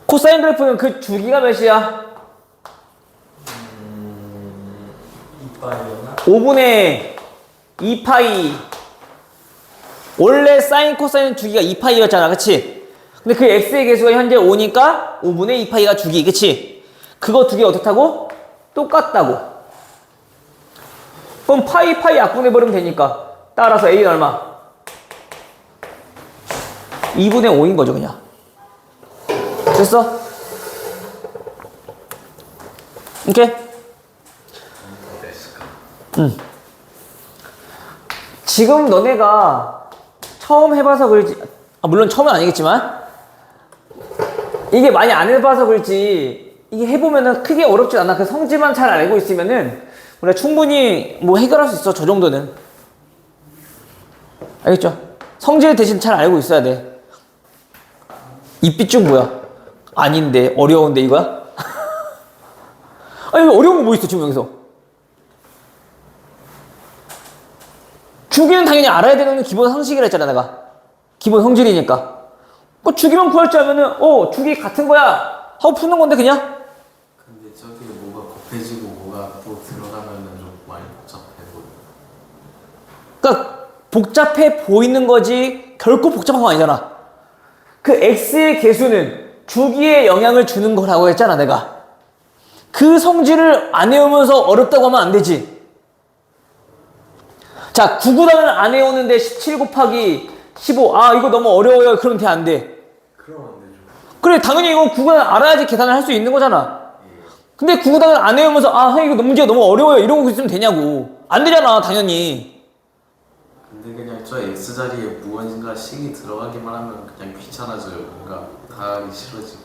코사인 그래프는 그 주기가 몇이야? 2파이였나? 5분의 2파이. 원래 사인 코사인 주기가 2파이였잖아, 그치? 근데 그 x의 개수가 현재 5니까 5분의 2파이가 주기, 그치? 그거 두 개 어떻다고? 똑같다고. 그럼 파이 약분해버리면 되니까 따라서 a는 얼마? 2분의 5인 거죠, 그냥. 됐어? 오케이? 지금 너네가 처음 해봐서 그렇지, 물론 처음은 아니겠지만, 이게 많이 안 해봐서 그렇지, 이게 해보면은 크게 어렵진 않아. 그 성질만 잘 알고 있으면은, 우리가 충분히 뭐 해결할 수 있어, 저 정도는. 알겠죠? 성질 대신 잘 알고 있어야 돼. 입비쭉 뭐야? 아닌데, 어려운데 이거야? 아니, 어려운 거 뭐 있어, 지금 여기서? 주기는 당연히 알아야 되는 기본 상식이라 했잖아, 내가. 기본 성질이니까. 주기만 구할 줄 알면은, 주기 같은 거야. 하고 푸는 건데, 그냥? 근데 저기 뭐가 곱해지고 뭐가 또 들어가면은 좀 많이 복잡해 보여. 그러니까, 복잡해 보이는 거지, 결코 복잡한 거 아니잖아. 그 X의 개수는 주기에 영향을 주는 거라고 했잖아, 내가. 그 성질을 안 외우면서 어렵다고 하면 안 되지. 자, 9구단을 안 외우는데 17 곱하기 15. 이거 너무 어려워요. 그러면 돼, 안 돼? 그러면 안 되죠. 그래, 당연히 이거 9구단 알아야지 계산을 할 수 있는 거잖아. 근데 9구단을 안 외우면서, 선생님, 이거 문제가 너무 어려워요. 이러고 있으면 되냐고. 안 되잖아, 당연히. 근데 그냥 저 X 자리에 무언가 식이 들어가기만 하면 그냥 귀찮아져요. 뭔가 다 하기 싫어지고.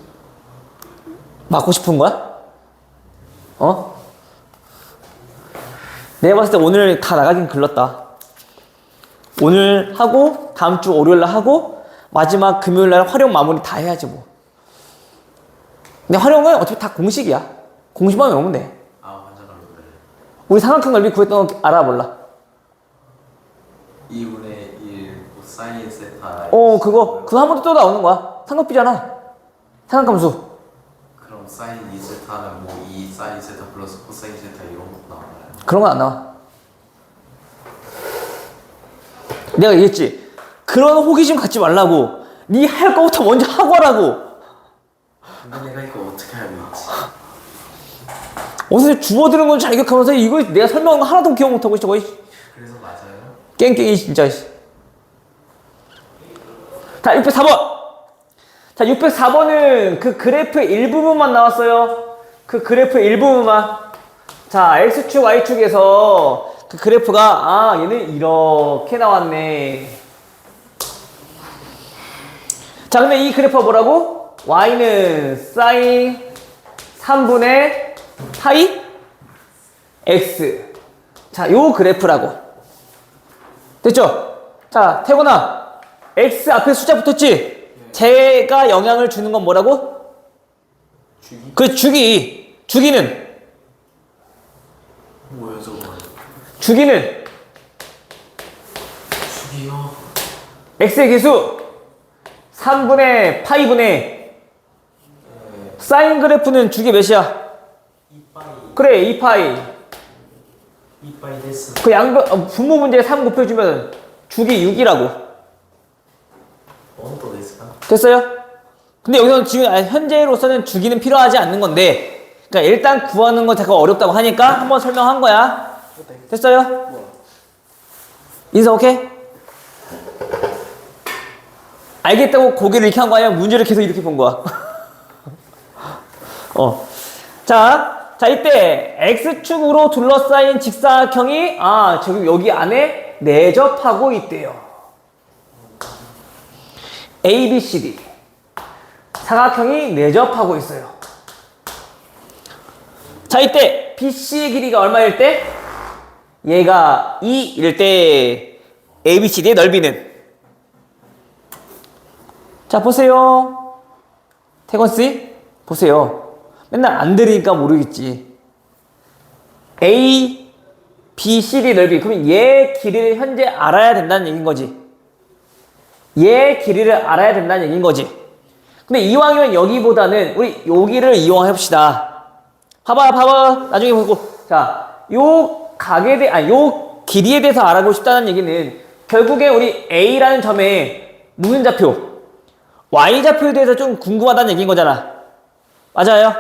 맞고 싶은 거야? 내가 봤을 때 오늘 다 나가긴 글렀다. 오늘 하고 다음 주 월요일날 하고 마지막 금요일날 활용 마무리 다 해야지 뭐. 근데 활용은 어차피 다 공식이야. 공식만 외우면 돼. 완전 어렵네. 우리 삼각형 넓이 구했던 거 알아 몰라? 2분의 1 사인 세타. 그거 한 번도 또 나오는 거야. 삼각비잖아. 삼각함수. 그럼 사인 2세타는 뭐 2 사인 세타 플러스 코사인 세타 이런 것도 나와요? 그런 건 안 나와. 내가 얘기했지. 그런 호기심 갖지 말라고. 네 할 거부터 먼저 하고 하라고. 근데 내가 이거 어떻게 알고 있지? 어디서 주워 들은 건 잘 기억하면서 이거 내가 설명한 거 하나도 기억 못하고 저거 그래서 맞아요? 깽깽이 진짜. 자, 604번. 자, 604번은 그 그래프의 일부분만 나왔어요. 그 그래프의 일부분만. 자, X축, Y축에서 그 그래프가 얘는 이렇게 나왔네. 자, 근데 이 그래프가 뭐라고? Y는 사인 3분의 파이 X. 자, 요 그래프라고. 됐죠? 자, 태곤아, X 앞에 숫자 붙었지? 제가 영향을 주는 건 뭐라고? 주기? 그 주기는 뭐야 저거? 주기는 주기요? X의 개수 3분의 파이분의 사인 그래프는 주기 몇이야? 2파이. 그래, 2파이. 2파이 데스. 그 분모 문제에 3 곱해주면 주기 6이라고. 원도 데스까? 됐어요? 근데 여기서는 지금 현재로서는 주기는 필요하지 않는 건데, 그러니까 일단 구하는 거 자꾸 어렵다고 하니까 한번 설명한 거야. 됐어요? 인사 오케이? 알겠다고 고개를 이렇게 한 거 아니야? 문제를 계속 이렇게 본 거야. 자, 이때 X축으로 둘러싸인 직사각형이, 지금 여기 안에 내접하고 있대요. ABCD. 사각형이 내접하고 있어요. 자, 이때 BC의 길이가 얼마일 때? 얘가 2일 때 ABCD의 넓이는? 자, 보세요. 태권씨, 보세요. 맨날 안 들으니까 모르겠지. A, B, CD 넓이. 그럼 얘 길이를 현재 알아야 된다는 얘기인 거지. 얘 길이를 알아야 된다는 얘기인 거지. 근데 이왕이면 여기보다는 우리 여기를 이용해봅시다. 봐봐. 나중에 보고. 자, 요 길이에 대해서 알아보고 싶다는 얘기는 결국에 우리 A라는 점에 무슨 좌표? Y좌표에 대해서 좀 궁금하다는 얘기인 거잖아. 맞아요?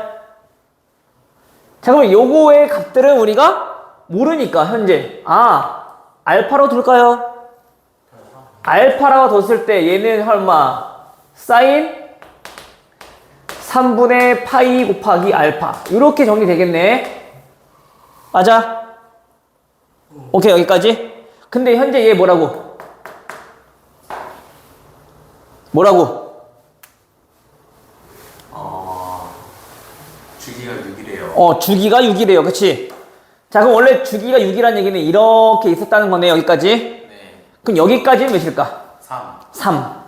자, 그럼 요거의 값들은 우리가 모르니까, 현재. 알파로 둘까요? 알파라고 뒀을 때 얘는 설마 사인 3분의 파이 곱하기 알파. 이렇게 정리되겠네. 맞아? 오케이, 여기까지. 근데 현재 얘 뭐라고? 주기가 6이래요. 주기가 6이래요. 그치? 자, 그럼 원래 주기가 6이라는 얘기는 이렇게 있었다는 거네, 여기까지. 네. 그럼 여기까지는 몇일까? 3. 3.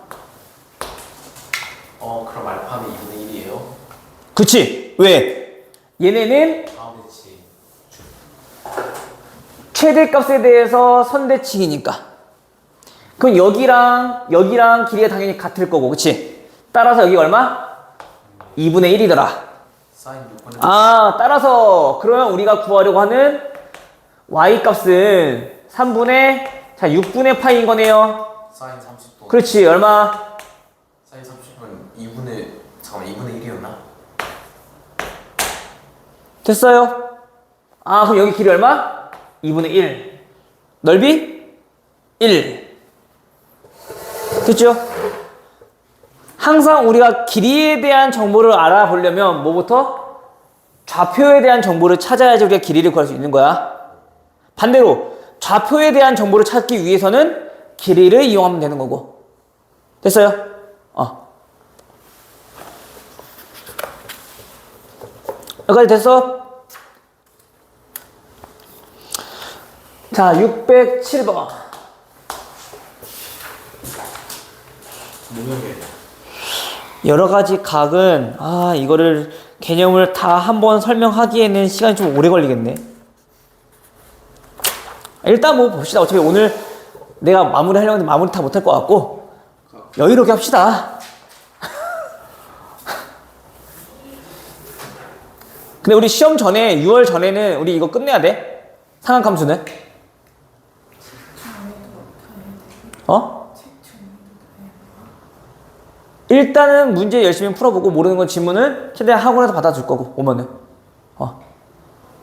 그럼 알파는 2분의 1이에요? 그치? 왜? 얘네는 가운데치. 최대값에 대해서 선대칭이니까. 그럼 여기랑 길이가 당연히 같을 거고, 그치? 따라서 여기 얼마? 2분의 1이더라. 사인 6분의 따라서 그러면 우리가 구하려고 하는 y 값은 6분의 파이인 거네요. 사인 30도. 그렇지, 얼마? 사인 30은 2분의 1이었나? 됐어요? 그럼 여기 길이 얼마? 2분의 1. 넓이? 1. 됐죠? 항상 우리가 길이에 대한 정보를 알아보려면 뭐부터? 좌표에 대한 정보를 찾아야지 우리가 길이를 구할 수 있는 거야. 반대로 좌표에 대한 정보를 찾기 위해서는 길이를 이용하면 되는 거고. 됐어요? 여기까지 됐어? 자, 607번. 능력에 여러 가지 각은 이거를 개념을 다 한번 설명하기에는 시간이 좀 오래 걸리겠네. 일단 뭐 봅시다. 어차피 오늘 내가 마무리하려고 했는데 마무리 다 못할 것 같고 여유롭게 합시다. 근데 우리 시험 전에 6월 전에는 우리 이거 끝내야 돼. 상한함수는 일단은 문제 열심히 풀어보고 모르는 건 질문은 최대한 학원에서 받아줄 거고 오면은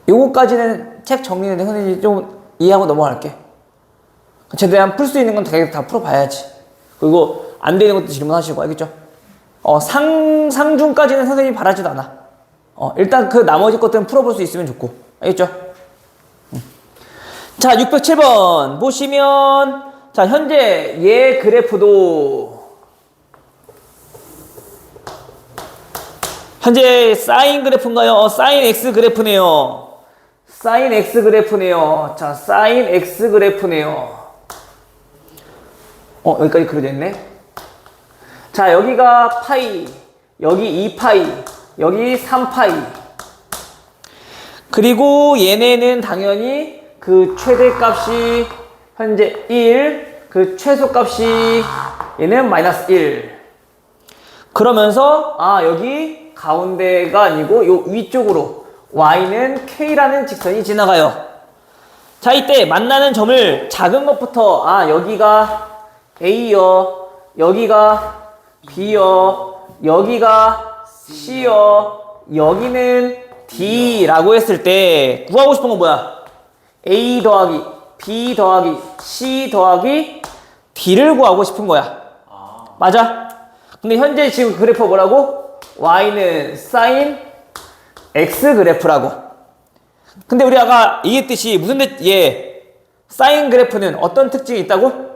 요거까지는 책 정리는 선생님이 좀 이해하고 넘어갈게. 최대한 풀 수 있는 건 다 풀어봐야지. 그리고 안 되는 것도 질문하시고 알겠죠? 상중까지는 선생님이 바라지도 않아. 일단 그 나머지 것들은 풀어볼 수 있으면 좋고 알겠죠? 자, 607번 보시면 자, 현재 얘 그래프도 현재 사인 그래프인가요? 사인 X 그래프네요. 사인 X 그래프네요. 자, 사인 X 그래프네요. 여기까지 그려져 있네. 자, 여기가 파이, 여기 2파이, 여기 3파이. 그리고 얘네는 당연히 그 최대값이 현재 1, 그 최소값이 얘는 마이너스 1. 그러면서 여기 가운데가 아니고 요 위쪽으로 y는 k라는 직선이 지나가요. 자, 이때 만나는 점을 작은 것부터 여기가 a요, 여기가 b요, 여기가 c요, 여기는 d라고 했을 때 구하고 싶은 건 뭐야? a 더하기 b 더하기 c 더하기 d를 구하고 싶은 거야. 맞아? 근데 현재 지금 그래프 뭐라고? y는 sin x 그래프라고. 근데 우리 아까 얘기했듯이 sin 그래프는 어떤 특징이 있다고?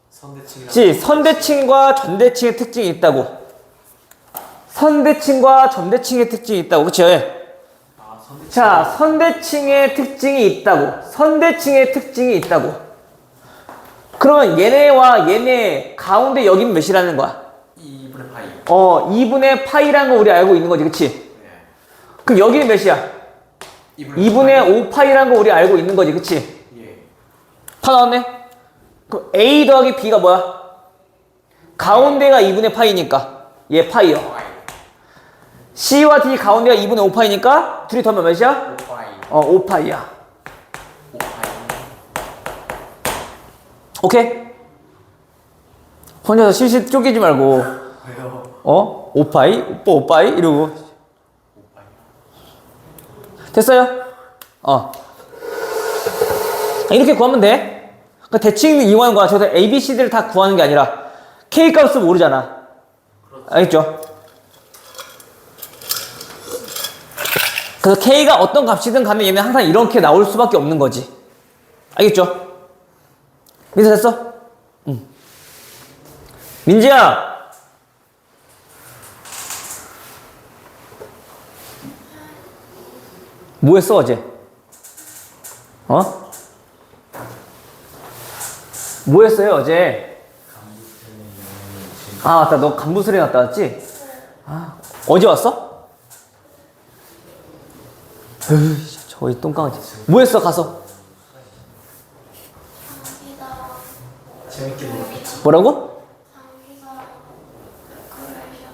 선대칭과 전대칭의 특징이 있다고. 선대칭과 전대칭의 특징이 있다고. 그쵸? 자, 선대칭의 특징이 있다고. 선대칭의 특징이 있다고. 그러면 얘네와 얘네 가운데 여기는 몇이라는 거야? 2분의 파이. 2분의 파이라는 거 우리 알고 있는 거지, 그치? 네. 그럼 여기는 몇이야? 2분의 5파이라는 거 우리 알고 있는 거지, 그치? 예. 다 나왔네? 그럼 A 더하기 B가 뭐야? 가운데가 2분의 파이니까 얘 파이요. C와 D 가운데가 2분의 5파이니까 둘이 더하면 몇이야? 5파이. 5파이야. 5파이. 오케이? 혼자서 실실 쪼개지 말고 왜요? 5파이? 오빠 5파이? 이러고 5파이. 됐어요? 이렇게 구하면 돼. 그러니까 대칭 이용하는 거야. 저기서 A, B, C, D를 다 구하는 게 아니라 K 값을 모르잖아. 알겠죠? 그래서 K가 어떤 값이든 간에 얘는 항상 이렇게 나올 수밖에 없는 거지. 알겠죠? 민서 됐어? 응. 민지야. 뭐 했어 어제? 어? 뭐 했어요 어제? 아 맞다, 너 간부술에 갔다 왔지? 아, 어제 왔어? 에휴, 저기 똥강아지. 뭐 했어 가서? 장기가 재밌게 놀았겠지. 뭐라고? 장기가 데코레이션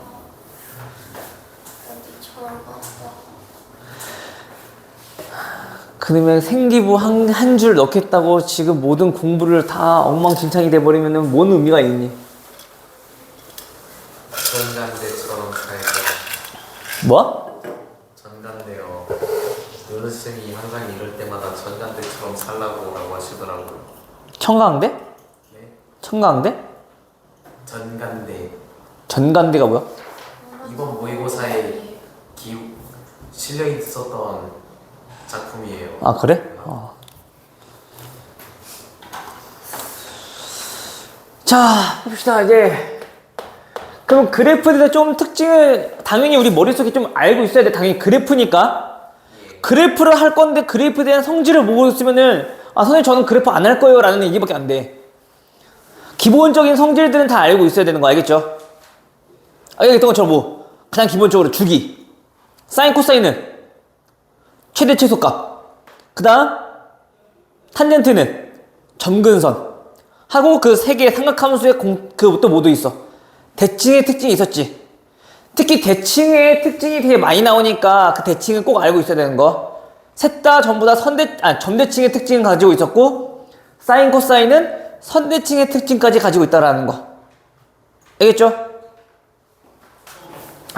어디처럼 봤어. 그러면 생기부 한 줄 넣겠다고 지금 모든 공부를 다 엉망진창이 돼버리면 뭔 의미가 있니? 전간대처럼 살고. 뭐? 전간대요. 노르쌤이 항상 이럴 때마다 전간대처럼 살라고 라고 하시더라고요. 청강대? 네? 청강대? 전간대. 전간대가 뭐야? 이번 모의고사에 실려 있었던 작품이에요. 아 그래? 자 봅시다 이제. 그럼 그래프에 대해서 좀 특징을 당연히 우리 머릿속에 좀 알고 있어야 돼. 당연히 그래프니까. 그래프를 할 건데 그래프에 대한 성질을 모르고 있으면은 아 선생님 저는 그래프 안 할 거예요 라는 얘기밖에 안 돼. 기본적인 성질들은 다 알고 있어야 되는 거 알겠죠? 알겠던 것처럼 뭐 가장 기본적으로 주기, 사인 코사인은 최대 최소값, 그 다음 탄젠트는 점근선 하고 그 세 개의 삼각함수의 그것도 모두 있어. 대칭의 특징이 있었지. 특히 대칭의 특징이 되게 많이 나오니까 그 대칭을 꼭 알고 있어야 되는 거. 셋 다 전부 다 점대칭의 특징을 가지고 있었고 사인 코사인은 선대칭의 특징까지 가지고 있다라는 거. 알겠죠?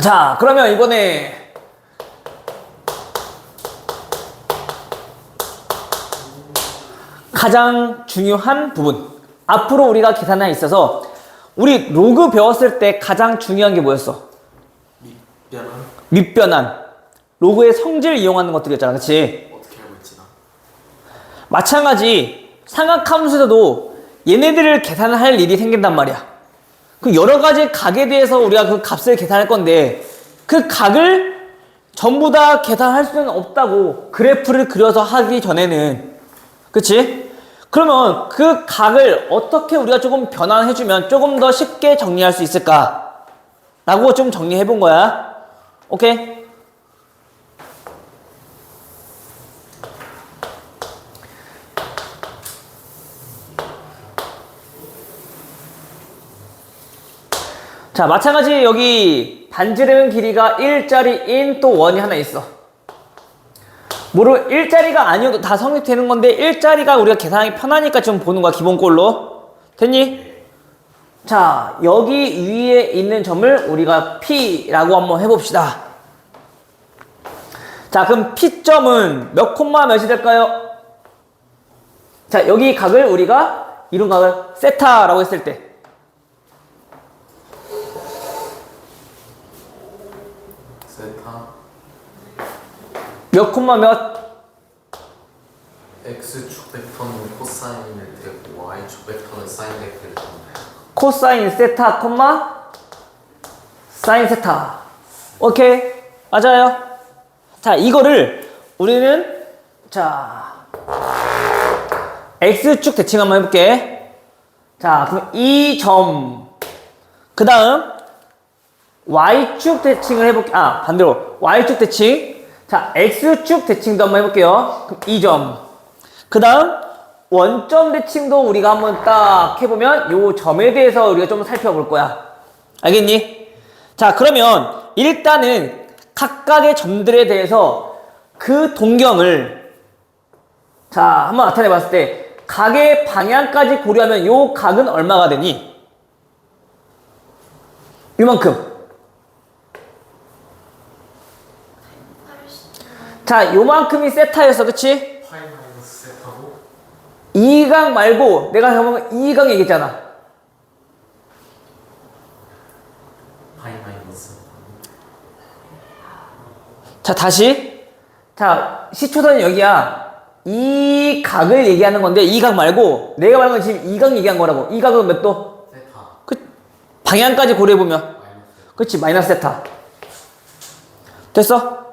자 그러면 이번에 가장 중요한 부분, 앞으로 우리가 계산에 있어서 우리 로그 배웠을 때 가장 중요한 게 뭐였어? 밑변환? 밑변환. 로그의 성질을 이용하는 것들이었잖아, 그치? 어떻게 알고 있지 나? 마찬가지 삼각함수에서도 얘네들을 계산을 할 일이 생긴단 말이야. 그 여러 가지 각에 대해서 우리가 그 값을 계산할 건데 그 각을 전부 다 계산할 수는 없다고, 그래프를 그려서 하기 전에는. 그치? 그러면 그 각을 어떻게 우리가 조금 변환해주면 조금 더 쉽게 정리할 수 있을까? 라고 좀 정리해 본 거야. 오케이? 자, 마찬가지 여기 반지름 길이가 1짜리인 또 원이 하나 있어. 뭐로 1짜리가 아니어도 다 성립되는 건데 1짜리가 우리가 계산하기 편하니까 좀 보는 거야, 기본꼴로. 됐니? 자, 여기 위에 있는 점을 우리가 P라고 한번 해봅시다. 자, 그럼 P점은 몇 콤마 몇이 될까요? 자, 여기 각을 우리가 이룬 각을 세타라고 했을 때 세타 몇 콤마 몇? X축 벡터는 코사인일 테고 Y축 벡터는 사인 벡터일 텐데. 코사인 세타 콤마 사인 세타. 오케이, 맞아요. 자, 이거를 우리는 자 X축 대칭 한번 해볼게. 자, 그럼 이 점, 그 다음 Y축 대칭을 해볼게. 아, 반대로 Y축 대칭. 자, X축 대칭도 한번 해볼게요. 그럼 이 점, 그 다음 원점 대칭도 우리가 한번 딱 해보면 요 점에 대해서 우리가 좀 살펴볼 거야. 알겠니? 자, 그러면 일단은 각각의 점들에 대해서 그 동경을 자 한번 나타내 봤을 때 각의 방향까지 고려하면 요 각은 얼마가 되니? 요만큼. 자, 요만큼이 세타였어, 그치? 파이 마이너스 세타고 2각 말고 내가 보면 2각 얘기했잖아. 파이 마이너스. 자, 다시. 자, 시초선이 여기야. 이 각을 얘기하는 건데 이 각 말고 내가 말한 건 지금 이 각 얘기한 거라고. 이 각은 몇 도? 세타. 방향까지 고려해보면 마이너스. 그치 마이너스 세타. 됐어?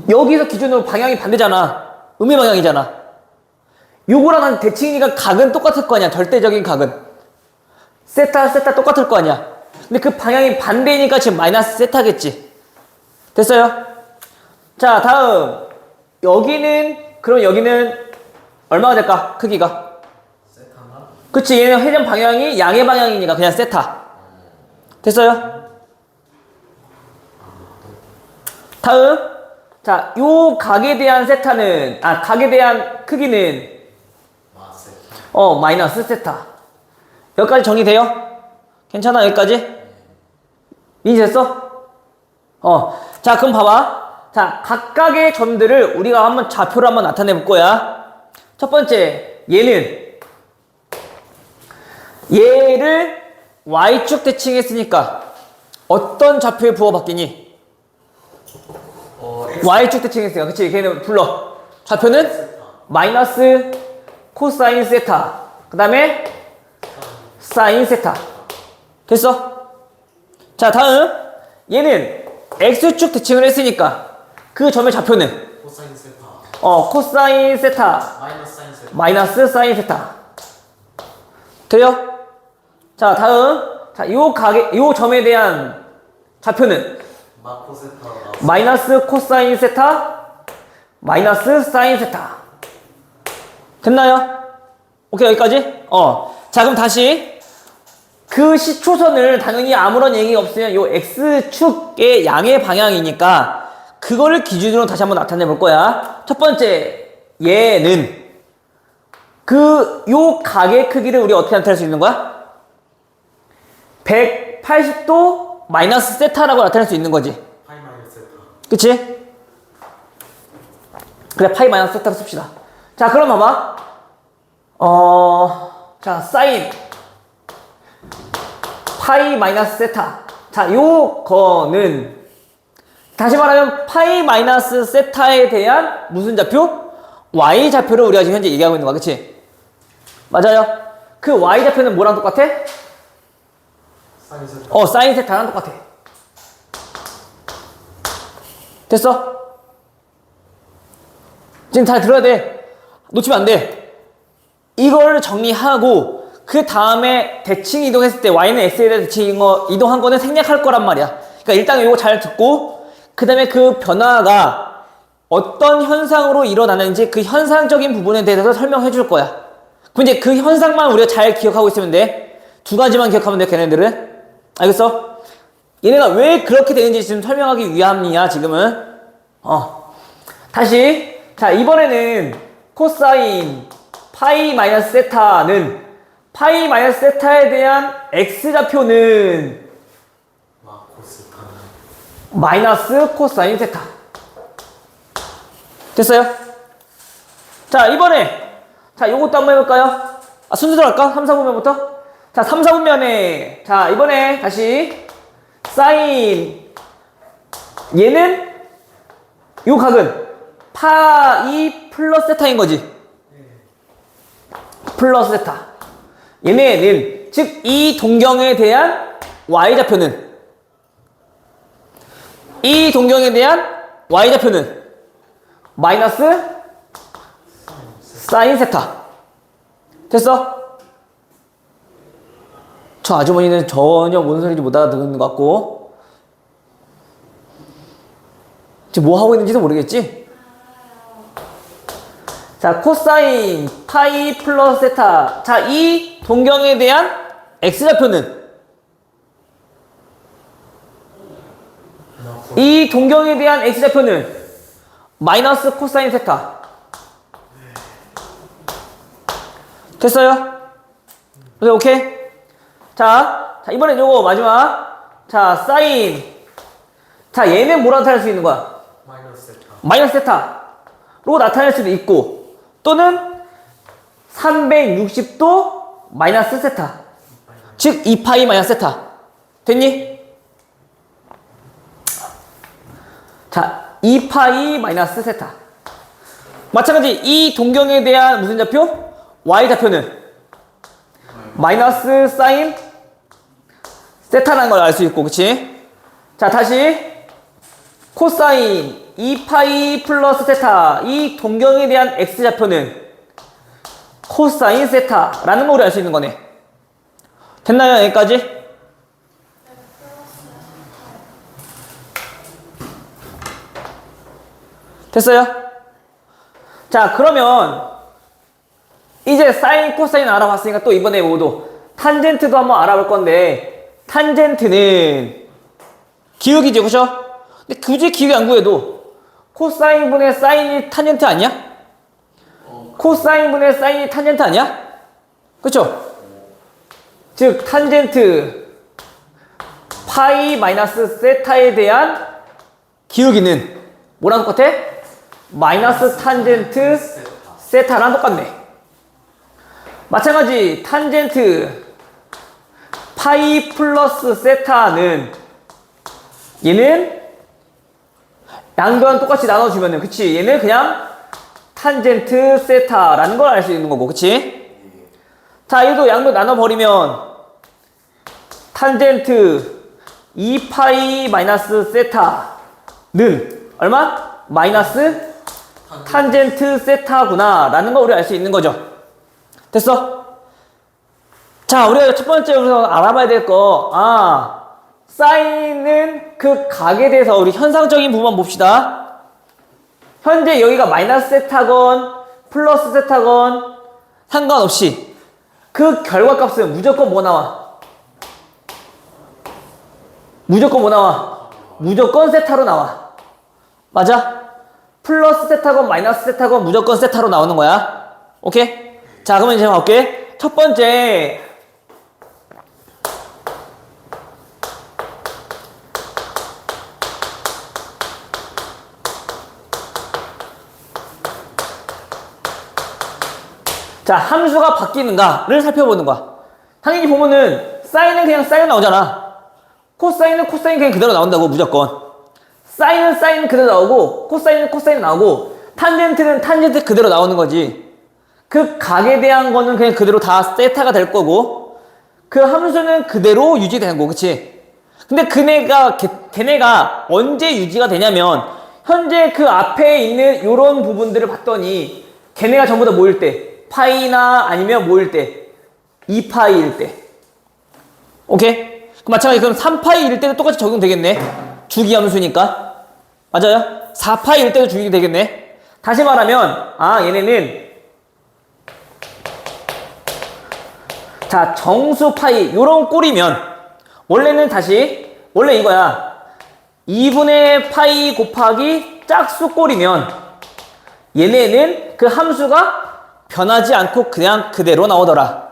여기서 기준으로 방향이 반대잖아. 음의 방향이잖아. 요거랑 한 대칭이니까 각은 똑같을 거 아니야. 절대적인 각은 세타 똑같을 거 아니야. 근데 그 방향이 반대니까 지금 마이너스 세타겠지. 됐어요? 자 다음 그럼 여기는 얼마가 될까? 크기가 세타인가? 그치 얘는 회전 방향이 양의 방향이니까 그냥 세타. 됐어요? 다음 자 요 각에 대한 세타는 각에 대한 크기는 세타. 마이너스 세타. 여기까지 정리돼요? 괜찮아 여기까지? 이해됐어? 자 그럼 봐봐. 자 각각의 점들을 우리가 한번 좌표로 한번 나타내 볼 거야. 첫 번째 얘를 y축 대칭했으니까 어떤 좌표에 부호 바뀌니? y축 대칭했으니까 그치 걔는 불러. 좌표는 세타. 마이너스 코사인 세타 그 다음에 사인 세타. 됐어? 자 다음 얘는 x축 대칭을 했으니까 그 점의 좌표는 코사인 세타. 코사인 세타 마이너스 사인 세타. 마이너스 사인 세타. 돼요? 자 다음 요 점에 대한 좌표는 마코 세타. 마이너스 코사인 세타 마이너스 사인 세타. 됐나요? 오케이 여기까지? 자 그럼 다시 그 시초선을 당연히 아무런 얘기가 없으면 요 x축의 양의 방향이니까 그거를 기준으로 다시 한번 나타내 볼 거야. 첫 번째 얘는 요 각의 크기를 우리 어떻게 나타낼 수 있는 거야? 180도 마이너스 세타라고 나타낼 수 있는 거지. 파이 마이너스 세타. 그치? 그래 파이 마이너스 세타로 씁시다. 자 그럼 봐봐. 자 사인 파이 마이너스 세타. 자 요거는 다시 말하면 파이 마이너스 세타에 대한 무슨 좌표? y 좌표를 우리가 지금 현재 얘기하고 있는 거야. 그치? 맞아요. 그 y 좌표는 뭐랑 똑같아? 사인 세타. 사인 세타랑 똑같아. 됐어? 지금 잘 들어야 돼. 놓치면 안 돼. 이걸 정리하고 그 다음에 대칭 이동했을 때 y는 x에 대해 대칭 이동한 거는 생략할 거란 말이야. 그러니까 일단 이거 잘 듣고 그 다음에 그 변화가 어떤 현상으로 일어나는지 그 현상적인 부분에 대해서 설명해 줄 거야. 그럼 이제 그 현상만 우리가 잘 기억하고 있으면 돼. 두 가지만 기억하면 돼 걔네들은. 알겠어? 얘네가 왜 그렇게 되는지 지금 설명하기 위함이야 지금은. 다시 자 이번에는 코사인 파이 마이너스 세타는 파이 마이너스 세타에 대한 x좌표는 마코 세타. 마이너스 코사인 세타. 됐어요? 자 이번에 자 요것도 한번 해볼까요? 순서대로 할까? 3, 4분면부터? 자 3, 4분면에 자 이번에 다시 사인 얘는 요 각은 파이 플러스 세타인 거지. 플러스 세타. 얘네는 즉 이 동경에 대한 y좌표는 이 동경에 대한 y좌표는 마이너스 사인 세타. 됐어? 저 아주머니는 전혀 뭔 소리인지 못 알아듣는 것 같고 지금 뭐 하고 있는지도 모르겠지? 자 코사인 파이 플러스 세타. 자 이 동경에 대한 x좌표는 이 동경에 대한 x좌표는 마이너스 코사인 세타. 됐어요? 오케이? 자 이번엔 요거 마지막. 자 사인. 자 얘는 뭐로 나타낼 수 있는 거야? 마이너스 세타. 마이너스 세타로 나타낼 수도 있고 또는 360도 마이너스 세타. 즉 2파이 마이너스 세타. 됐니? 자 2파이 마이너스 세타. 마찬가지 이 동경에 대한 무슨 좌표? y 좌표는 마이너스 사인 세타라는 걸 알 수 있고, 그치? 자, 다시 코사인 2파이 플러스 세타, 이 동경에 대한 x 좌표는 코사인 세타라는 걸 우리 알 수 있는 거네. 됐나요? 여기까지? 됐어요? 자, 그러면 이제 사인, 코사인 알아봤으니까 또 이번에 뭐도 탄젠트도 한번 알아볼 건데, 탄젠트는 기울기죠, 그죠? 근데 굳이 기울기 안 구해도 코사인분의 사인이 탄젠트 아니야? 코사인분의 사인이 탄젠트 아니야? 그쵸? 즉 탄젠트 파이 마이너스 세타에 대한 기울기는 뭐랑 똑같아? 마이너스 탄젠트 세타랑 똑같네. 마찬가지 탄젠트 파이 플러스 세타는 얘는 양변 똑같이 나눠주면은, 그치? 얘는 그냥 탄젠트 세타라는 걸 알 수 있는 거고, 그치? 자, 얘도 양변 나눠버리면 탄젠트 2파이 마이너스 세타는 얼마? 마이너스 탄젠트 세타구나 라는 거 우리 알 수 있는 거죠. 됐어? 자, 우리가 첫 번째 우선 알아봐야 될 거, 사인은 그 각에 대해서 우리 현상적인 부분만 봅시다. 현재 여기가 마이너스 세타건 플러스 세타건 상관없이 그 결과값은 무조건 뭐 나와? 무조건 뭐 나와? 무조건 세타로 나와. 맞아? 플러스 세타건 마이너스 세타건 무조건 세타로 나오는 거야. 오케이? 자, 그러면 이제 볼게. 첫 번째, 자, 함수가 바뀌는가를 살펴보는 거야. 당연히 보면은 사인은 그냥 사인 나오잖아. 코사인은 코사인 그냥 그대로 나온다고, 무조건. 사인은 사인 그대로 나오고, 코사인은 코사인 나오고, 탄젠트는 탄젠트 그대로 나오는 거지. 그 각에 대한 거는 그냥 그대로 다 세타가 될 거고, 그 함수는 그대로 유지되는 거고, 그치? 근데 걔네가 언제 유지가 되냐면, 현재 그 앞에 있는 요런 부분들을 봤더니, 걔네가 전부 다 모일 때, 파이나 아니면 모일 때, 2파이일 때. 오케이? 그럼 마찬가지, 그럼 3파이일 때도 똑같이 적용되겠네. 주기함수니까. 맞아요? 4파이일 때도 주기되겠네. 다시 말하면, 얘네는, 자, 정수 파이, 요런 꼴이면, 원래는 다시, 원래 이거야. 2분의 파이 곱하기 짝수 꼴이면, 얘네는 그 함수가 변하지 않고 그냥 그대로 나오더라.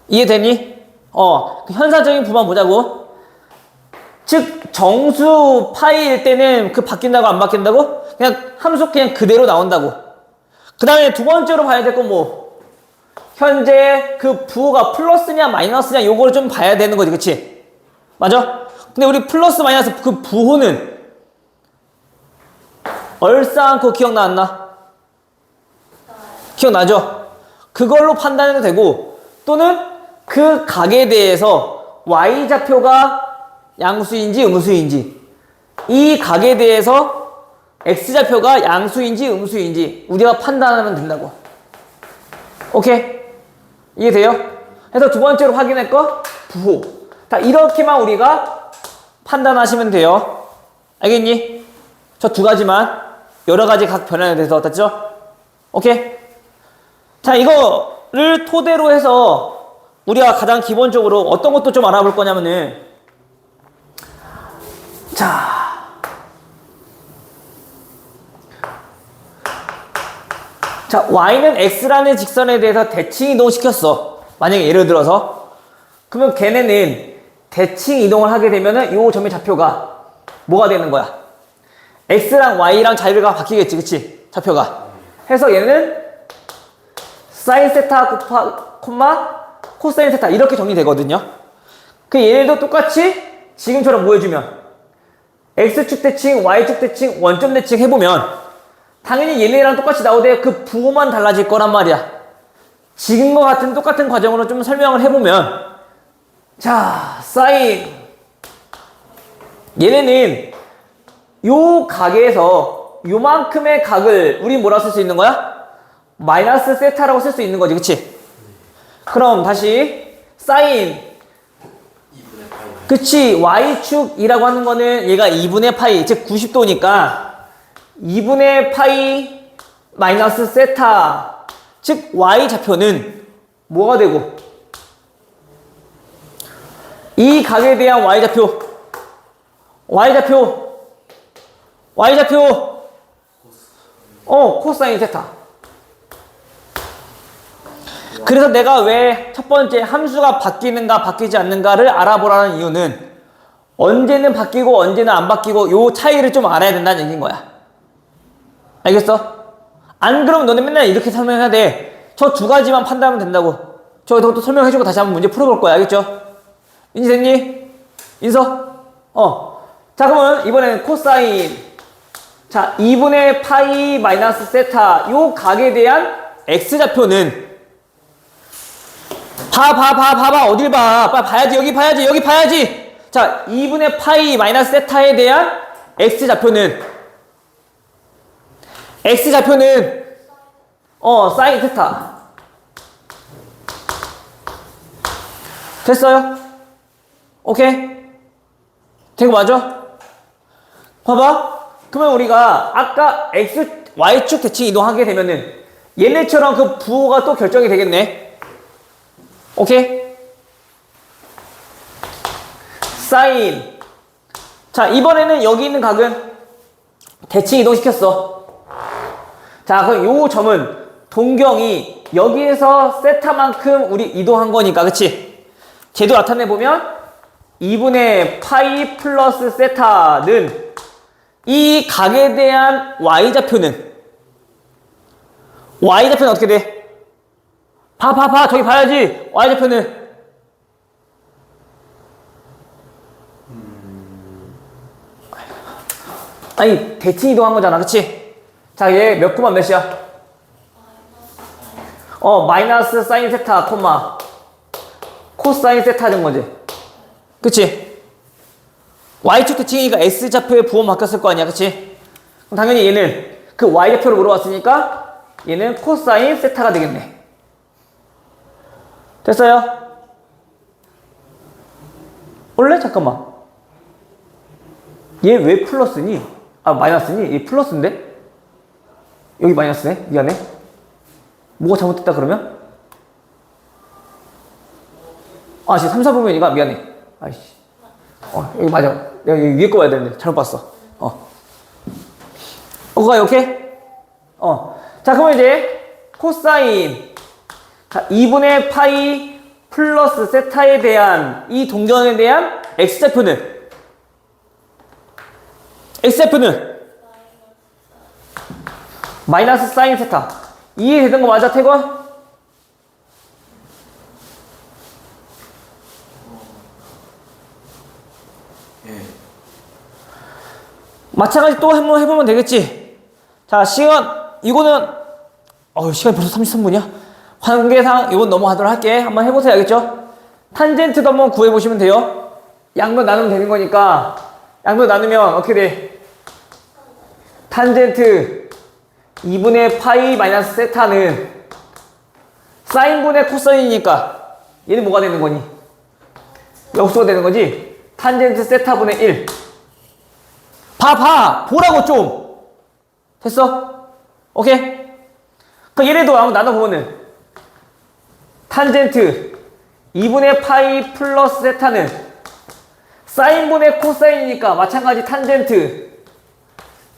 이해되니? 그 현상적인 부분 보자고. 즉 정수 파이일 때는 그 바뀐다고 안 바뀐다고? 그냥 함수 그냥 그대로 나온다고. 그 다음에 두 번째로 봐야 될 건 뭐? 현재 그 부호가 플러스냐 마이너스냐 요거를 좀 봐야 되는 거지, 그치? 맞아? 근데 우리 플러스 마이너스 그 부호는 얼싸안고 기억나 안 나? 기억나죠? 그걸로 판단해도 되고, 또는 그 각에 대해서 y좌표가 양수인지 음수인지, 이 각에 대해서 x좌표가 양수인지 음수인지 우리가 판단하면 된다고. 오케이? 이해돼요? 그래서 두 번째로 확인할 거 부호. 자, 이렇게만 우리가 판단하시면 돼요. 알겠니? 저 두 가지만, 여러 가지 각 변화에 대해서 됐죠? 오케이? 자, 이거를 토대로 해서 우리가 가장 기본적으로 어떤 것도 좀 알아볼 거냐면은, 자, y는 x라는 직선에 대해서 대칭 이동시켰어. 만약에 예를 들어서. 그러면 걔네는 대칭 이동을 하게 되면은 요 점의 좌표가 뭐가 되는 거야? x랑 y랑 자리가 바뀌겠지, 그치? 좌표가. 해서 얘는 사인 세타 콤마 코사인 세타 이렇게 정리되거든요. 그 얘네도 똑같이 지금처럼 뭐 해주면 x축 대칭, y축 대칭, 원점 대칭 해보면 당연히 얘네랑 똑같이 나오되 그 부호만 달라질 거란 말이야. 지금과 같은 똑같은 과정으로 좀 설명을 해보면, 자, 사인. 얘네는 요 각에서 요만큼의 각을 우리 뭐라 쓸 수 있는 거야? 마이너스 세타라고 쓸 수 있는 거지, 그치? 그럼 다시 사인. 2분의 파이. 그치, y축이라고 하는 거는 얘가 2분의 파이, 즉 90도니까 2분의 파이 마이너스 세타, 즉 y좌표는 뭐가 되고, 이 각에 대한 y좌표 코사인 세타. 그래서 내가 왜 첫 번째 함수가 바뀌는가 바뀌지 않는가를 알아보라는 이유는 언제는 바뀌고 언제는 안 바뀌고 요 차이를 좀 알아야 된다는 얘기인 거야. 알겠어? 안 그러면 너네 맨날 이렇게 설명해야 돼. 저 두 가지만 판단하면 된다고. 저것도 설명해주고 다시 한번 문제 풀어볼 거야. 알겠죠? 인지 됐니? 인서? 자, 그러면 이번에는 코사인. 자, 2분의 파이 마이너스 세타. 요 각에 대한 x좌표는 봐봐. 어딜 봐. 빨리 봐야지. 여기 봐야지. 자, 2분의 파이 마이너스 세타에 대한 x좌표는 사인 세타. 됐어요? 오케이? 된 거 맞아? 봐봐. 그러면 우리가 아까 y축 대칭 이동하게 되면은 얘네처럼 그 부호가 또 결정이 되겠네. 오케이? 사인. 자, 이번에는 여기 있는 각은 대칭 이동시켰어. 자, 그럼 요 점은 동경이 여기에서 세타만큼 우리 이동한 거니까, 그치? 제도 나타내보면 2분의 파이 플러스 세타는 이 각에 대한 y좌표는 어떻게 돼? 봐. 저기 봐야지. y좌표는 아니, 대칭 이동한 거잖아, 그치? 자, 얘 몇 코마 몇이야? 마이너스 사인 세타, 콤마 코사인 세타 된 거지. 그치? y축 대칭이니까 s좌표의 부호 바뀌었을 거 아니야, 그치? 그럼 당연히 얘는 그 y좌표로 물어봤으니까 얘는 코사인 세타가 되겠네. 됐어요? 원래 잠깐만, 얘 왜 플러스니? 마이너스니? 얘 플러스인데? 여기 마이너스네? 미안해. 뭐가 잘못됐다 그러면? 지금 3, 4분면이가 미안해. 아이씨. 여기 맞아. 내가 여기 위에 거 봐야 되는데 잘못 봤어. 오케이? 자, 그러면 이제 코사인. 자, 2분의 파이 플러스 세타에 대한 이 동경에 대한 x좌표는 마이너스 사인 세타. 이해되는 거 맞아, 태권? 예. 마찬가지 또 한번 해보면 되겠지. 자, 이거는 시간이 벌써 33분이야? 관계상 이건 넘어가도록 할게. 한번 해보세요. 알겠죠? 탄젠트도 한번 구해보시면 돼요. 양변 나누면 되는 거니까 양변 나누면 어떻게 돼? 탄젠트 2분의 파이 마이너스 세타는 사인분의 코사인이니까 얘는 뭐가 되는 거니? 역수가 되는 거지? 탄젠트 세타분의 1. 보라고 좀. 됐어? 오케이? 그럼 얘네도 한번 나눠보면은 탄젠트 2분의 파이 플러스 세타는 사인분의 코사인이니까 마찬가지 탄젠트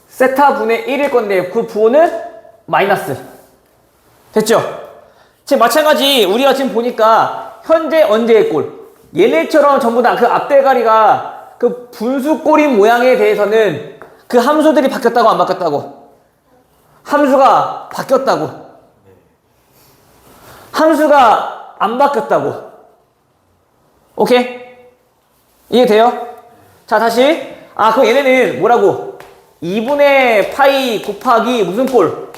세타분의 1일 건데 그 부호는 마이너스. 됐죠? 지금 마찬가지 우리가 지금 보니까 현재 언제의 꼴, 얘네처럼 전부 다 그 앞대가리가 그 분수 꼬린 모양에 대해서는 그 함수들이 바뀌었다고 안 바뀌었다고? 함수가 바뀌었다고. 함수가 안 바뀌었다고. 오케이? 이해돼요? 자, 다시. 그럼 얘네는 뭐라고? 2분의 파이 곱하기 무슨 꼴?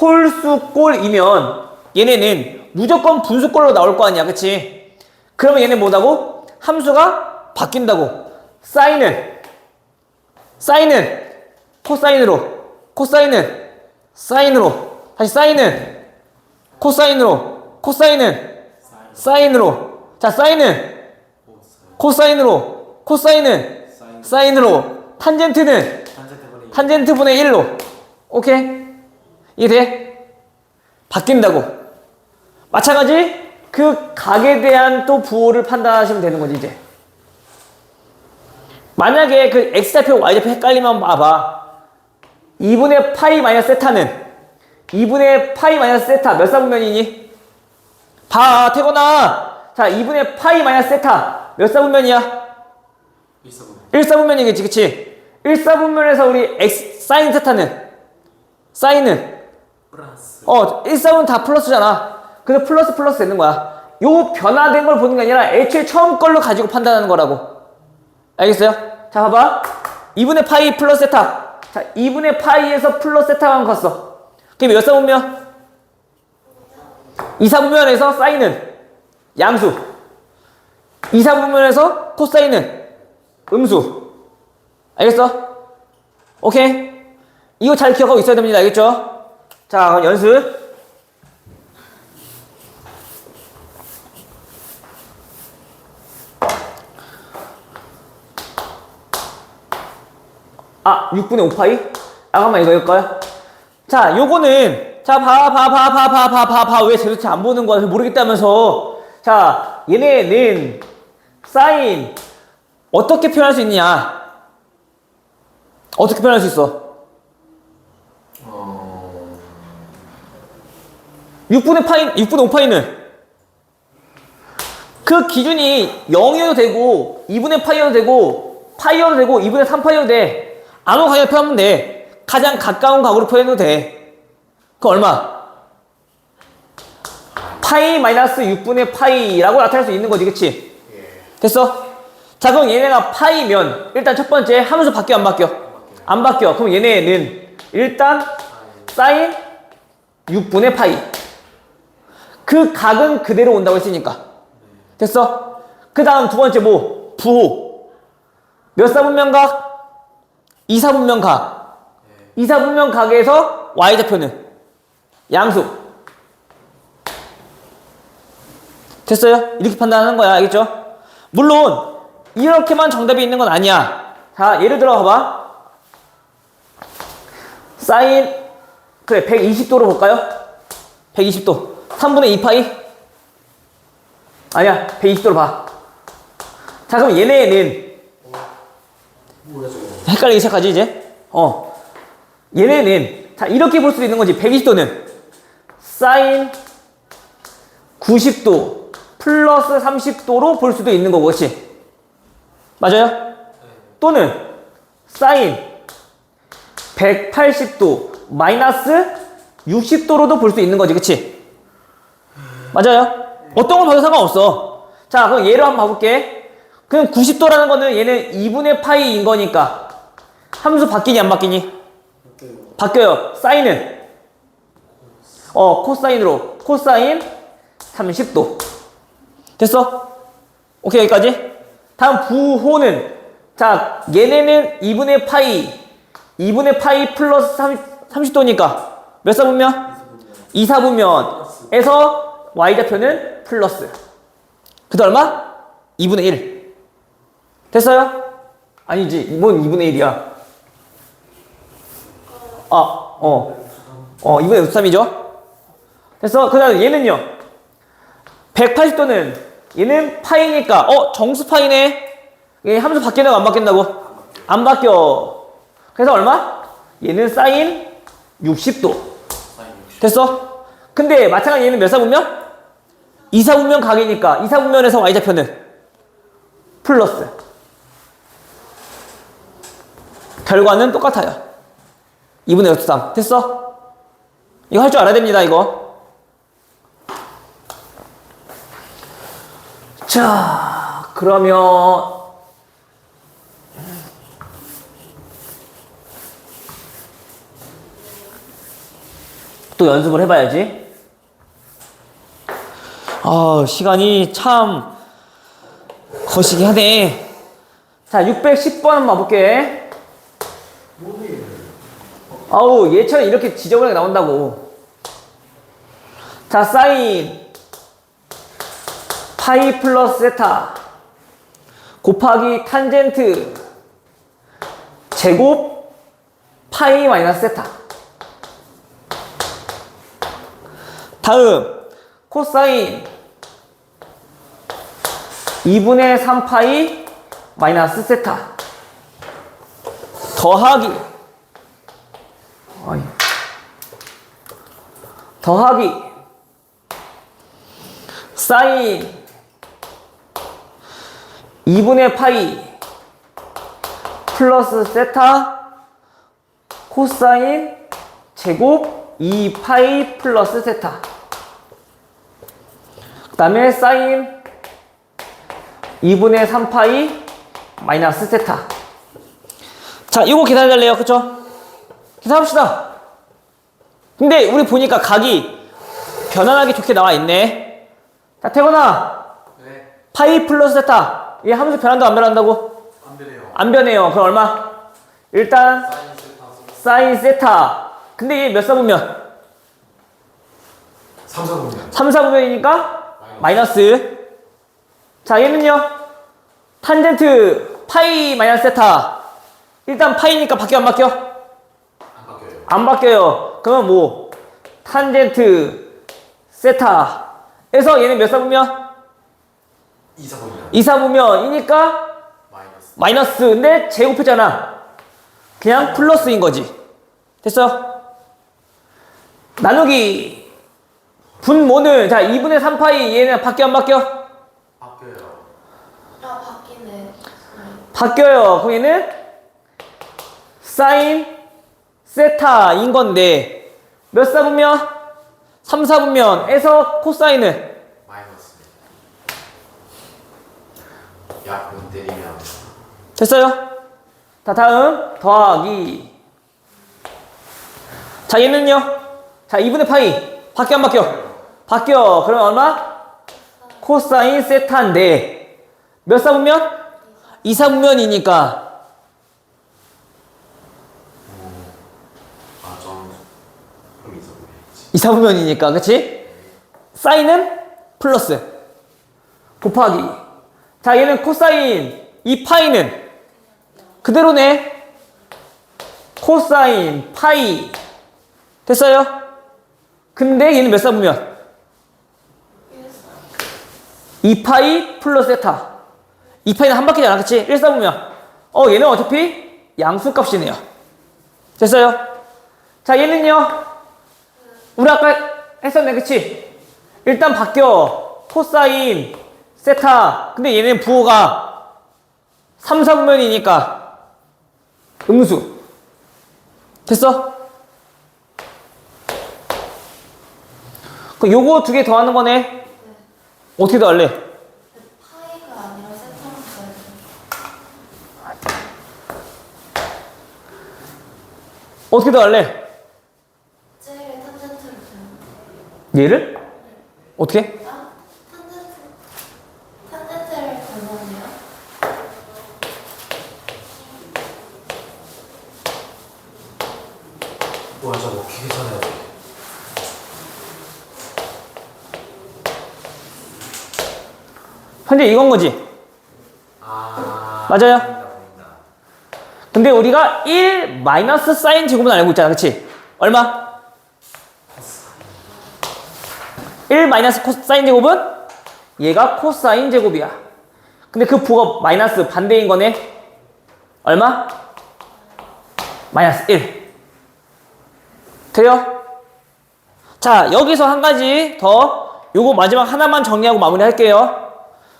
홀수꼴이면 얘네는 무조건 분수꼴로 나올 거 아니야, 그치? 그러면 얘네 뭐다고? 함수가 바뀐다고. 사인은 코사인은 사인으로, 다시 사인은 코사인은 사인으로. 자, 사인은 코사인은 사인으로. 탄젠트는 탄젠트 분의 1로. 오케이? 이해돼? 바뀐다고. 마찬가지 그 각에 대한 또 부호를 판단하시면 되는 거지 이제. 만약에 그 x좌표 y좌표 헷갈리면 봐봐. 2분의 파이 마이너스 세타는 2분의 파이 마이너스 세타 몇 사분면이니? 봐 태건아. 자 2분의 파이 마이너스 세타 몇 사분면이야? 1사분면이겠지 그치? 1사분면에서 우리 x 사인 세타는 사인은 플러스 1사분 다 플러스잖아. 그래서 플러스 되는 거야. 요 변화된 걸 보는 게 아니라 애초에 처음 걸로 가지고 판단하는 거라고. 알겠어요? 자 봐봐. 2분의 파이 플러스 세타. 자 2분의 파이에서 플러스 세타만 갔어. 그럼 몇 사분면? 2사분면에서 사인은 양수, 2사분면에서 코사인은 음수. 알겠어? 오케이? 이거 잘 기억하고 있어야 됩니다. 알겠죠? 자 그럼 연습. 아, 6분의 5파이? 잠깐만, 이거일까요? 자, 요거는, 자, 왜 제도체 안 보는 거야? 모르겠다면서. 자, 얘네는, 사인, 어떻게 표현할 수 있냐? 어떻게 표현할 수 있어? 6분의 5파이는? 그 기준이 0이어도 되고, 2분의 파이어도 되고, 파이어도 되고, 2분의 3파이어도 돼. 아무 각을 표현하면 돼. 가장 가까운 각으로 표현해도 돼. 그 얼마? 파이 마이너스 6분의 파이라고 나타낼 수 있는 거지, 그치? 됐어? 자, 그럼 얘네가 파이면 일단 첫 번째 함수 바뀌어 안 바뀌어? 안 바뀌어. 그럼 얘네는 일단 사인 6분의 파이. 그 각은 그대로 온다고 했으니까. 됐어? 그 다음 두 번째 뭐? 부호. 몇 사분면 각? 2사분면 각. 2사분면 각에서 y좌표는 양수. 됐어요? 이렇게 판단하는 거야. 알겠죠? 물론 이렇게만 정답이 있는 건 아니야. 자, 예를 들어 봐봐. 사인 그래 120도로 볼까요? 120도 3분의 2파이 아니야 120도로 봐. 자 그럼 얘네는 헷갈리기 시작하지 이제. 얘네는 자 이렇게 볼 수도 있는 거지. 120도는 사인 90도 플러스 30도로 볼 수도 있는 거고, 그렇지? 맞아요? 또는 사인 180도 마이너스 60도로도 볼 수 있는 거지, 그치? 맞아요? 어떤 걸 봐도 상관없어. 자, 그럼 얘를 한번 봐볼게. 그럼 90도라는 거는 얘는 2분의 파이인 거니까 함수 바뀌니 안 바뀌니? 바뀌어요. 사인은 코사인으로 코사인 30도. 됐어? 오케이, 여기까지. 다음 부호는 자 얘네는 2분의 파이 플러스 30도니까 몇 사분면? 2사분면에서 y좌표는 플러스. 그다 얼마? 2분의 1. 됐어요? 아니지, 뭔 2분의 1이야. 2분의 3이죠? 됐어? 그 다음 얘는요 180도는 얘는 파이니까 정수 파이네. 얘 함수 바뀌나고 안 바뀐다고? 안 바뀌어. 그래서 얼마? 얘는 사인 60도. 됐어? 근데 마찬가지 얘는 몇 사분면? 2사분면 각이니까 2사분면에서 y좌표는 플러스. 결과는 똑같아요. 2분의 3. 됐어? 이거 할 줄 알아야 됩니다, 이거. 자, 그러면 또 연습을 해봐야지. 시간이 참 거시기 하네. 자, 610번 한번 봐볼게. 얘처럼 이렇게 지저분하게 나온다고. 자, 사인 파이 플러스 세타 곱하기 탄젠트 제곱 파이 마이너스 세타. 다음 코사인 2분의 3파이 마이너스 세타 더하기 사인 2분의 파이 플러스 세타 코사인 제곱 2파이 플러스 세타. 그 다음에 사인 2분의 3파이 마이너스 세타. 자, 이거 계산해달래요. 그쵸? 계산합시다. 근데 우리 보니까 각이 변환하기 좋게 나와 있네. 자, 태건아. 네. 파이 플러스 세타. 얘 함수 변한다고 안 변한다고? 안 되네요. 안 변해요. 그럼 얼마? 일단 사인 세타. 근데 얘 몇 사분면? 3, 4분면. 3, 4분면이니까 마이너스. 자, 얘는요? 탄젠트 파이 마이너스 세타. 일단 파이니까 바뀌어 안 바뀌어? 안 바뀌어요. 안 바뀌어요. 그러면 뭐? 탄젠트 세타에서 얘는 몇 사분면? 2, 4분면. 2, 4분면이니까 마이너스. 마이너스. 근데 제곱했잖아. 그냥 플러스인 거지. 됐어? 나누기 분모는 자 2분의 3파이 얘는 바뀌어 안 바뀌어? 바뀌어요. 바뀌네. 바뀌어요. 그럼 얘는 사인 세타인 건데 몇 사분면? 3, 4분면에서 코사인은 마이너스. 약분 때리면. 됐어요? 자, 다음 더하기. 자, 얘는요? 자, 2분의 파이 바뀌어 안 바뀌어? 바뀌어. 그러면 얼마? 코사인 세타인데 몇 사분면? 2, 4분면이니까 그럼 2, 4분면이니까 그치? 사인은 플러스 곱하기. 자, 얘는 코사인 이 파이는 그대로네. 코사인 파이. 됐어요? 근데 얘는 몇 사분면? 2파이 플러스 세타. 2파이는 한 바퀴잖아. 그치? 1사분면. 얘는 어차피 양수값이네요. 됐어요? 자, 얘는요? 우리 아까 했었네. 그치? 일단 바뀌어. 코사인 세타. 근데 얘는 부호가 3, 4분면이니까 음수. 됐어? 요거 두 개 더하는 거네. 어떻게 더할래? 파이가 아니라 세타로 써야지. 어떻게 더할래? 제일 탄젠트를 써요. 얘를? 어떻게? 탄젠트를 걷어내요. 와, 저거 어떻게 계산해야 돼? 현재 이건 거지? 맞아요? 보인다. 근데 우리가 1 마이너스 사인 제곱은 알고 있잖아. 그치? 얼마? 1 마이너스 코사인 제곱은 얘가 코사인 제곱이야. 근데 그 부호가 마이너스 반대인 거네. 얼마? 마이너스 1. 돼요? 자, 여기서 한 가지 더 요거 마지막 하나만 정리하고 마무리 할게요.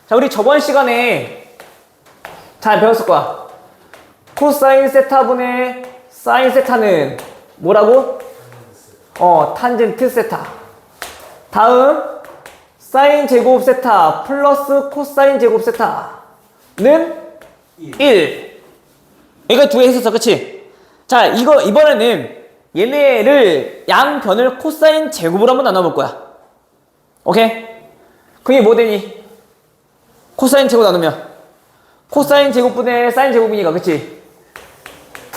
자, 우리 저번 시간에 잘 배웠을 거야. 코사인 세타분의 사인 세타는 뭐라고? 탄젠트 세타. 다음 사인 제곱 세타 플러스 코사인 제곱 세타는 1. 이거 두 개 했었어. 그치? 자, 이번에는 얘네를 양변을 코사인 제곱으로 한번 나눠볼 거야. 오케이? 그게 뭐 되니? 코사인 제곱 나누면 코사인 제곱분의 사인 제곱이니까, 그치?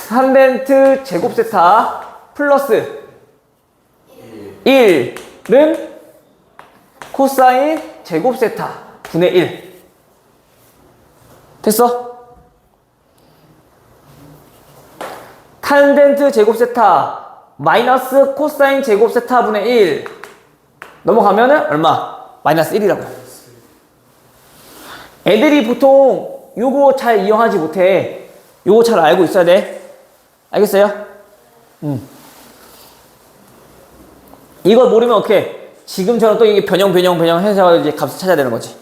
탄젠트 제곱 세타 플러스 1은 코사인 제곱 세타 분의 1. 됐어? 탄젠트 제곱 세타 마이너스 코사인 제곱 세타 분의 1 넘어가면은 얼마? 마이너스 1이라고. 애들이 보통 요거 잘 이용하지 못해. 요거 잘 알고 있어야 돼. 알겠어요? 이걸 모르면 어떻게? 지금처럼 또 이게 변형 해서 이제 값을 찾아야 되는 거지.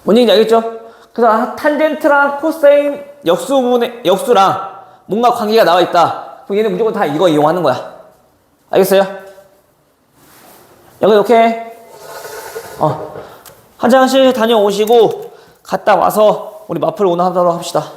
뭔 얘기인지 알겠죠? 그래서 탄젠트랑 코사인 역수랑 뭔가 관계가 나와 있다. 그럼 얘는 무조건 다 이거 이용하는 거야. 알겠어요? 여기 이렇게 화장실 다녀오시고 갔다 와서 우리 마플 오늘 하도록 합시다.